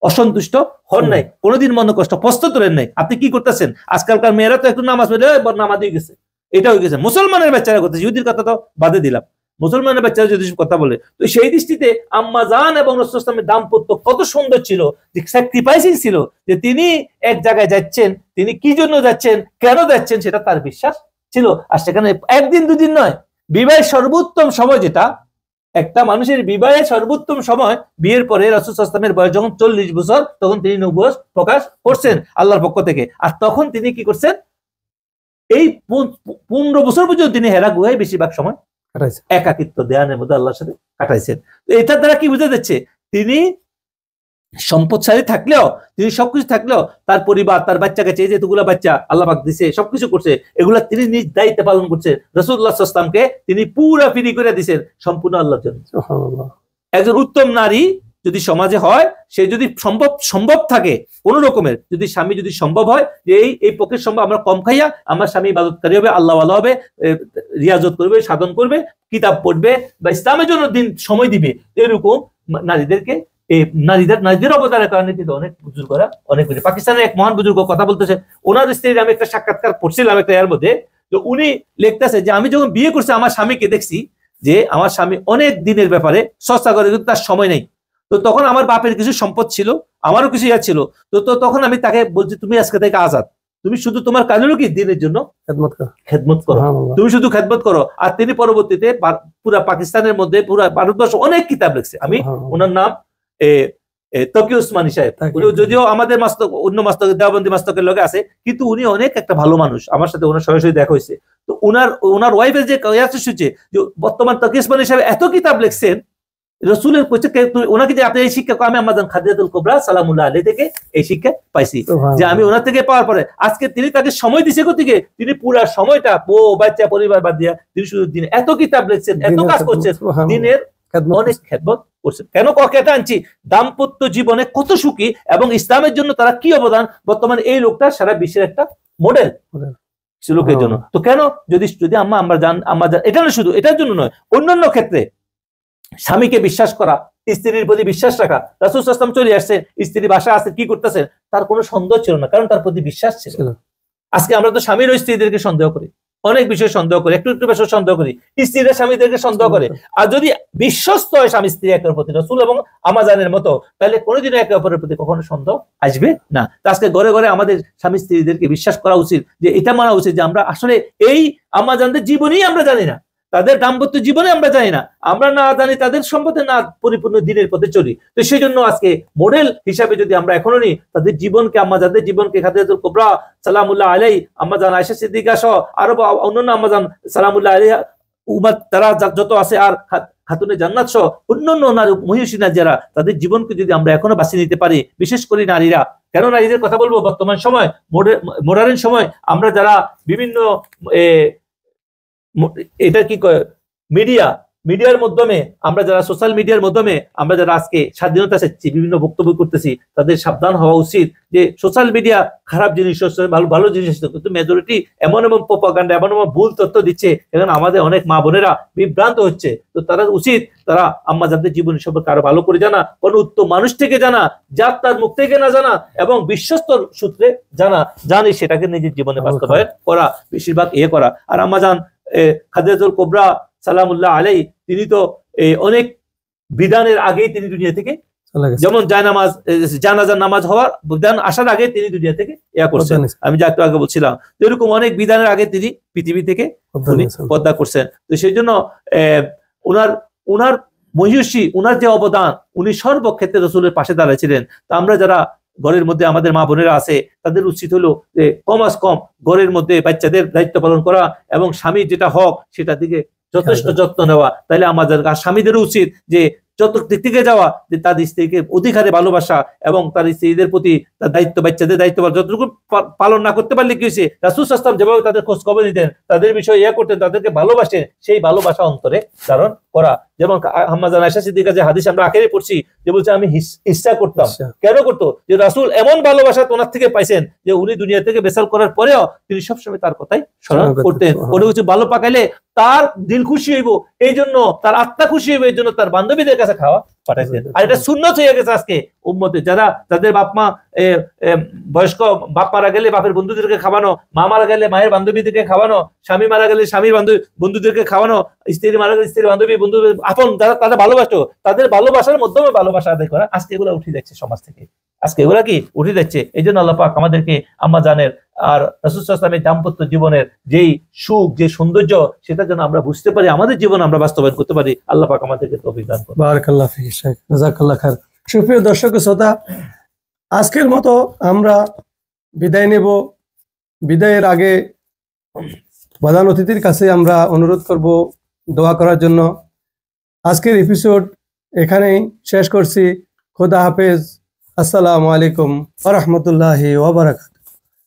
অসন্তুষ্ট হন নাই, কোনোদিন মনে কষ্ট প্রশ্ন তোলেন নাই। আপনি কি করতেছেন? আজকালকার মেয়েরা তো একটু নামাজ পড়ে নামাজ হয়ে গেছে, এটা হয়ে গেছে। মুসলমানের বাচ্চারা করতেছে, ইহুদির কথা তো বাদে দিলাম, মুসলমানের বাচ্চারা যদি কথা বলে, তো সেই দৃষ্টিতে আম্মা জান এবং রাসূল সাল্লাল্লাহু আলাইহি ওয়াসাল্লামের দাম্পত্য কত সুন্দর ছিল, যে স্যাক্রিফাইসিং ছিল, যে তিনি এক জায়গায় যাচ্ছেন, তিনি কি জন্য যাচ্ছেন, কেন যাচ্ছেন, সেটা তার বিশ্বাস ছিল। আর সেখানে একদিন দুদিন নয়, বিবাহের সর্বোত্তম সময়, যেটা একটা মানুষের বিবাহের সর্বোত্তম সময়, বিয়ের পরে রাসূল সাল্লাল্লাহু আলাইহি ওয়াসাল্লামের বয়স যখন 40 বছর, তখন তিনি নবুয়ত প্রকাশ করছেন আল্লাহর পক্ষ থেকে। আর তখন তিনি কি করছেন, এই 15 বছর পর্যন্ত তিনি হেরা গুহায় বেশিরভাগ সময় একাকিত্ব ধ্যানের মধ্যে আল্লাহর সাথে কাটাইছেন। তো এটার দ্বারা কি বোঝা যাচ্ছে, তিনি সম্পদশালী থাকলেও, তিনি সবকিছু থাকলেও তার পরিবার, তার বাচ্চাকে চেয়ে যেগুলা বাচ্চা আল্লাহ পাক দিছে, সবকিছু করছে, এগুলা তিনি নিজ দায়িত্বে পালন করছে। রাসূলুল্লাহ সাল্লাল্লাহু আলাইহি ওয়াসাল্লামকে তিনি পুরা ফ্রি করে দিয়েছেন সম্পূর্ণ আল্লাহর জন্য। একজন উত্তম নারী যদি সমাজে হয়, সে যদি সম্ভব থাকে কোন রকমের, যদি স্বামী যদি সম্ভব হয় যে এই পক্ষের সম্ভব, আমরা কম খাইয়া আমার স্বামী ইবাদতকারী হবে, আল্লাহওয়ালা হবে, রিয়াজত করবে, সাধন করবে, কিতাব পড়বে, বা ইসলামের জন্য দিন সময় দিবে, এরকম নারীদেরকে, নারীদের অবদানের কারণে কিন্তু অনেক বুজুর্গরা অনেক কিছু। পাকিস্তানের এক মহান বুজুর্গ কথা বলতেছে, ওনার স্ত্রীর আমি একটা সাক্ষাৎকার পড়ছিলাম একটা এর মধ্যে, তো উনি লিখতেছে যে আমি যখন বিয়ে করছি আমার স্বামীকে দেখছি যে আমার স্বামী অনেক দিনের ব্যাপারে সস্তা করে, কিন্তু তার সময় নেই। তো তখন আমার বাপের কিছু সম্পদ ছিল, আমারও কিছু ইয়া ছিল, তো তখন আমি তাকে বলছি তুমি আজকে থেকে আজাদ, তুমি শুধু তোমার কাজেরও কি দিনের জন্য খেদমত করো, তুমি শুধু খেদমত করো। আর তিনি পরবর্তীতে পুরা পাকিস্তানের মধ্যে, পুরা ভারতবর্ষ অনেক কিতাব লিখছে। আমি ওনার নাম তকি উসমানী সাহেব, যদিও আমাদের মাস্তক, অন্য মাস্তক, দেওবন্দি মাস্তকের লগে আছে, কিন্তু উনি অনেক একটা ভালো মানুষ, আমার সাথে ওনার সরাসরি দেখা হয়েছে। তো ওনার ওয়াইফের যে শুনছে যে বর্তমান তকি উসমানী সাহেব এত কিতাব লিখছেন রসুলের, ওনাকে যে আপনি এই শিক্ষা, আমি আম্মা জান খাদিজাতুল কুবরা সালামুল্লাহ আলাইহা থেকে এই শিক্ষা পাইছি, যে আমি ওনার থেকে পাওয়ার পরে আজকে তিনি তাকে সময় দিছে, কোথেকে তিনি পুরা সময়টা বউ বাচ্চা পরিবার বাদ দিয়া তিনি শুধু দিনে এত কিতাব লিখছেন, এত কাজ করছেন, দিনের অনেক খেদমত করছেন। কেন কথা আনছি, দাম্পত্য জীবনে কত সুখী এবং ইসলামের জন্য তারা কি অবদান, বর্তমানে এই লোকটা সারা বিশ্বের একটা মডেল লোকের জন্য। তো কেন যদি আম্মা জান এটা না, শুধু এটার জন্য নয়, অন্যান্য ক্ষেত্রে স্বামীকে বিশ্বাস করা, স্ত্রীর প্রতি বিশ্বাস রাখা। রাসূল সাল্লাল্লাহু আলাইহি ওয়াসাল্লাম চলে আসছে, স্ত্রী বাসা আছে, কি করতেছেন, তার কোনো সন্দেহ ছিল না, কারণ তার প্রতি বিশ্বাস ছিল। আজকে আমরা তো স্বামীর ও স্ত্রীদেরকে সন্দেহ করি, অনেক বিষয়ে সন্দেহ করি, একটু বিষয়ে সন্দেহ করি, স্ত্রীরা স্বামীদেরকে সন্দেহ করে। আর যদি বিশ্বস্ত হয় স্বামী স্ত্রী একের প্রতি, রাসূল এবং আম্মা জানের মতো, তাহলে কোনোদিনও একে অপরের প্রতি কখনো সন্দেহ আসবে না। আজকে ঘরে ঘরে আমাদের স্বামী স্ত্রীদেরকে বিশ্বাস করা উচিত, যে এটা মানা উচিত যে আমরা আসলে এই আম্মা জানদের জীবনই আমরা জানি না, তাদের দাম্পত্য জীবনে আমরা জানি না, আমরা না জানি তাদের সম্পর্কে, না পরিপূর্ণ দিনের পথে চলি। তো সেই জন্য আজকে মডেল হিসাবে যদি আমরা এখনো নিই তাদের জীবনকে, আম্মা জানদের জীবনকে, খাদিজাতুল কুবরা সালামুল্লাহ আলাইহা, আম্মা জান আয়েশা সিদ্দিকা সহ আরো অন্যান্য আম্মা জান সালামুল্লাহ আলাইহা, উম্মাত তারা যত আছে, আর খাতুনে জান্নাত সহ অন্যান্য নারী মহিষীনা যারা, তাদের জীবনকে যদি আমরা এখনো বাঁচিয়ে নিতে পারি, বিশেষ করে নারীরা। কেন নারীদের কথা বলবো, বর্তমান সময় মডার্ন সময় আমরা যারা বিভিন্ন এটা কি মিডিয়া, মিডিয়ার মাধ্যমে, আমরা যারা সোশ্যাল মিডিয়ার মাধ্যমে আমরা যারা আজকে স্বাধীনতা চাচ্ছি, বিভিন্ন বক্তব্য করতেছি, তাদের সাবধান হওয়া উচিত যে সোশ্যাল মিডিয়া খারাপ জিনিস হচ্ছে, ভালো ভালো জিনিস হচ্ছে, কিন্তু মেজরিটি এমন এমন প্রপাগান্ডা, এমন এমন ভুল তথ্য দিচ্ছে, এখানে আমাদের অনেক মা বোনেরা বিভ্রান্ত হচ্ছে। তো তারা উচিত তারা আম্মা যাদের জীবন সম্পর্কে আরো ভালো করে জানা, কোন উত্তম মানুষ থেকে জানা, যার তার মুখ থেকে না জানা এবং বিশ্বস্ত সূত্রে জানি সেটাকে নিজের জীবনে বাস্তবায়ন করা, বেশিরভাগ করা। আর আম্মা জান খাদিজাতুল কুবরা সালামুল্লাহ আলাইহি, তিনি তো অনেক বিধানের আগেই তিনি দুনিয়া থেকে, যেমন জানাজার নামাজ হওয়ার বিধান আসার আগে তিনি দুনিয়া থেকে করছেন, আমি যা একটু আগে বলছিলাম, এরকম অনেক বিধানের আগে তিনি পৃথিবী থেকে পর্দা করছেন। তো সেই জন্য উনার মহিষী, উনার যে অবদান, উনি সর্বক্ষেত্রে রাসূলের পাশে দাঁড়াইছিলেন। তা আমরা যারা ঘরের মধ্যে আমাদের মা বোনেরা আছে, তাদের উচিত হলো যে কমাস কম ঘরের মধ্যে বাচ্চাদের দায়িত্ব পালন করা এবং স্বামীর যেটা হক সেটা দিকে যথেষ্ট যত্ন নেওয়া। তাহলে আমাদের স্বামীদেরও উচিত যে চতুর্দিক থেকে যাওয়া, যে তার স্ত্রীকে অধিকারে ভালোবাসা এবং তার স্ত্রীদের প্রতি তার দায়িত্ব, বাচ্চাদের দায়িত্ব যতটুকু পালন না করতে পারলে কি হয়েছে, রাসূল সাল্লাল্লাহু আলাইহি ওয়াসাল্লাম যেভাবে তাদের খোঁজ খবর নিতেন, তাদের বিষয়ে করতেন, তাদেরকে ভালোবাসেন, সেই ভালোবাসা অন্তরে ধারণ করা। যেমন আম্মা জান আয়েশা সিদ্দিকা যে হাদিস আমরা আখেরে পড়ছি, যে বলছে আমি ইচ্ছা করতাম, কেন করতো, যে রাসূল এমন ভালোবাসা ওনার থেকে পাইছেন যে উনি দুনিয়া থেকে বেসাল করার পরেও তিনি সবসময় তার কথাই স্মরণ করতেন। কোনো কিছু ভালো পাকাইলে তার দিল খুশি হইব, এই জন্য তার আত্মা খুশি হইব, এই জন্য তার বান্ধবীদের কাছে খাওয়া পাঠাইতেন। আর এটা সুন্নত হয়ে গেছে আজকে উম্মতে, যাদের বাপ মা বয়স্ক, বাপ মারা গেলে বাপের বন্ধুদেরকে খাওয়ানো, মা মারা গেলে মায়ের বান্ধবীদেরকে খাওয়ানো, স্বামী মারা গেলে স্বামীর বন্ধুদেরকে খাওয়ানো, স্ত্রী মারা গেলে স্ত্রীর বান্ধবী, বন্ধু আপন যারা তারা ভালোবাসতো, তাদের ভালোবাসার মাধ্যমে ভালোবাসা আদায় করা, আজকে এগুলো উঠে যাচ্ছে সমাজ থেকে, আজকে এগুলা কি উঠে যাচ্ছে। এই জন্য আল্লাহ পাক আমাদেরকে আম্মা জানের আর রাসূল সাল্লাল্লাহু আলাইহি ওয়াসাল্লামের দাম্পত্য জীবনের যেই সুখ, যে সৌন্দর্য, সেটা যেন আমরা বুঝতে পারি, আমাদের জীবনে আমরা বাস্তবায়ন করতে পারি। আল্লাহ পাক আমাদেরকে তৌফিক দান করুন। বারাকাল্লাহু ফিক শেখ, জাযাকাল্লাহ খাইর। সুপ্রিয় দর্শক শ্রোতা, আজকের মতো আমরা বিদায় নেব। বিদায়ের আগে প্রধান অতিথির কাছে আমরা অনুরোধ করব দোয়া করার জন্য। আজকের এপিসোড এখানেই শেষ করছি। খোদা হাফেজ। আসসালামু আলাইকুম ওয়া রাহমাতুল্লাহি ওয়া বারাকাতুহু।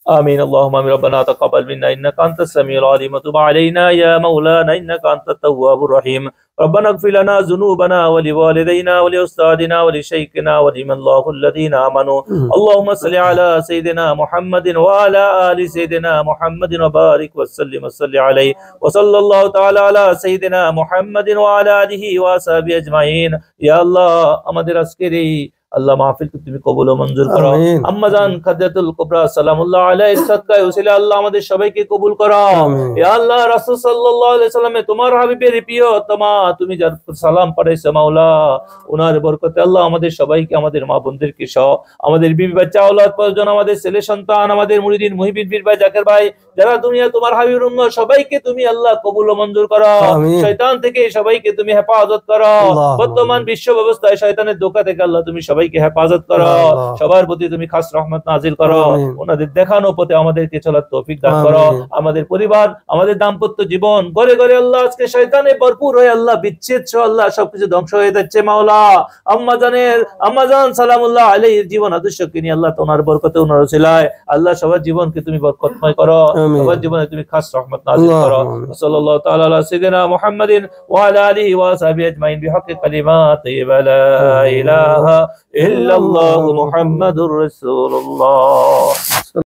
آمين اللهم آمين ربنا تقبل منا إنك أنت السميع العليم وتب علينا يا مولانا إنك أنت التواب الرحيم ربنا اغفر لنا ذنوبنا ولوالدينا ولأستاذنا ولشيخنا ولمن الله الذين آمنوا اللهم صل على سيدنا محمد وعلى آل سيدنا محمد وبارك وسلم وصل عليه وصلى الله تعالى على سيدنا محمد وعلى آله وصحبه أجمعين يا الله আমাদের আজকের এই আল্লাহ মাহফিলকে তুমি কবুল ও মঞ্জুর করো। আম্মা জান খাদিজাতুল কুবরা সালামুল্লাহ আলাইহির সাদকায়ে ওসিলা আল্লাহ আমাদের সবাইকে কবুল করো। ইয়া আল্লাহ, রাসূল সাল্লাল্লাহু আলাইহি সাল্লামে তোমার হাবিবের প্রিয়তমা, তুমি যার সালাম পাঠাইছো মাওলা, ওনার বরকতে আল্লাহ আমাদের সবাইকে, আমাদের মা বোনদেরকে সহ, আমাদের বিবি বাচ্চা আওলাদ পরিজন, আমাদের ছেলে সন্তান, আমাদের মুরিদিন মুহিবিন বীর ভাই জাকের ভাই, যারা দুনিয়া তোমার হাবিবের উম্মত, সবাইকে তুমি আল্লাহ কবুল ও মঞ্জুর করো। শয়তান থেকে সবাইকে তুমি হেফাজত করো। বর্তমান বিশ্ব ব্যবস্থায় শয়তানের ধোঁকা থেকে আল্লাহ তুমি সবাইকে হেফাজত করো। সবার প্রতি তুমি খাস রহমত নাজিল করো। ওনাদের দেখানো পথে আমাদেরকে চলার তৌফিক দান করো। আমাদের পরিবার, আমাদের দাম্পত্য জীবন, ঘরে ঘরে আল্লাহ আজকে শয়তানে ভরপুর হয়ে আল্লাহ বিচ্ছেদ সহ আল্লাহ সবকিছু ধ্বংস হয়ে যাচ্ছে মাওলা। আম্মা জান সালামুল্লাহ আলাইহির জীবন আদর্শকে নিয়ে আল্লাহ তোমার বরকতে, ওনার ওসিলায় আল্লাহ সবার জীবনকে তুমি বরকতময় করো, সবার জীবনে তুমি খাস রহমত নাজিল করো। সাল্লাল্লাহু তাআলা আলা সাইয়্যিদিনা মুহাম্মাদিন ওয়া আলা আলিহি ওয়া সাহবিহি আজমাইন বিহাক্কি কালিমাতি লা ইলাহা ইল্লাল্লাহু মুহাম্মাদুর রাসূলুল্লাহ।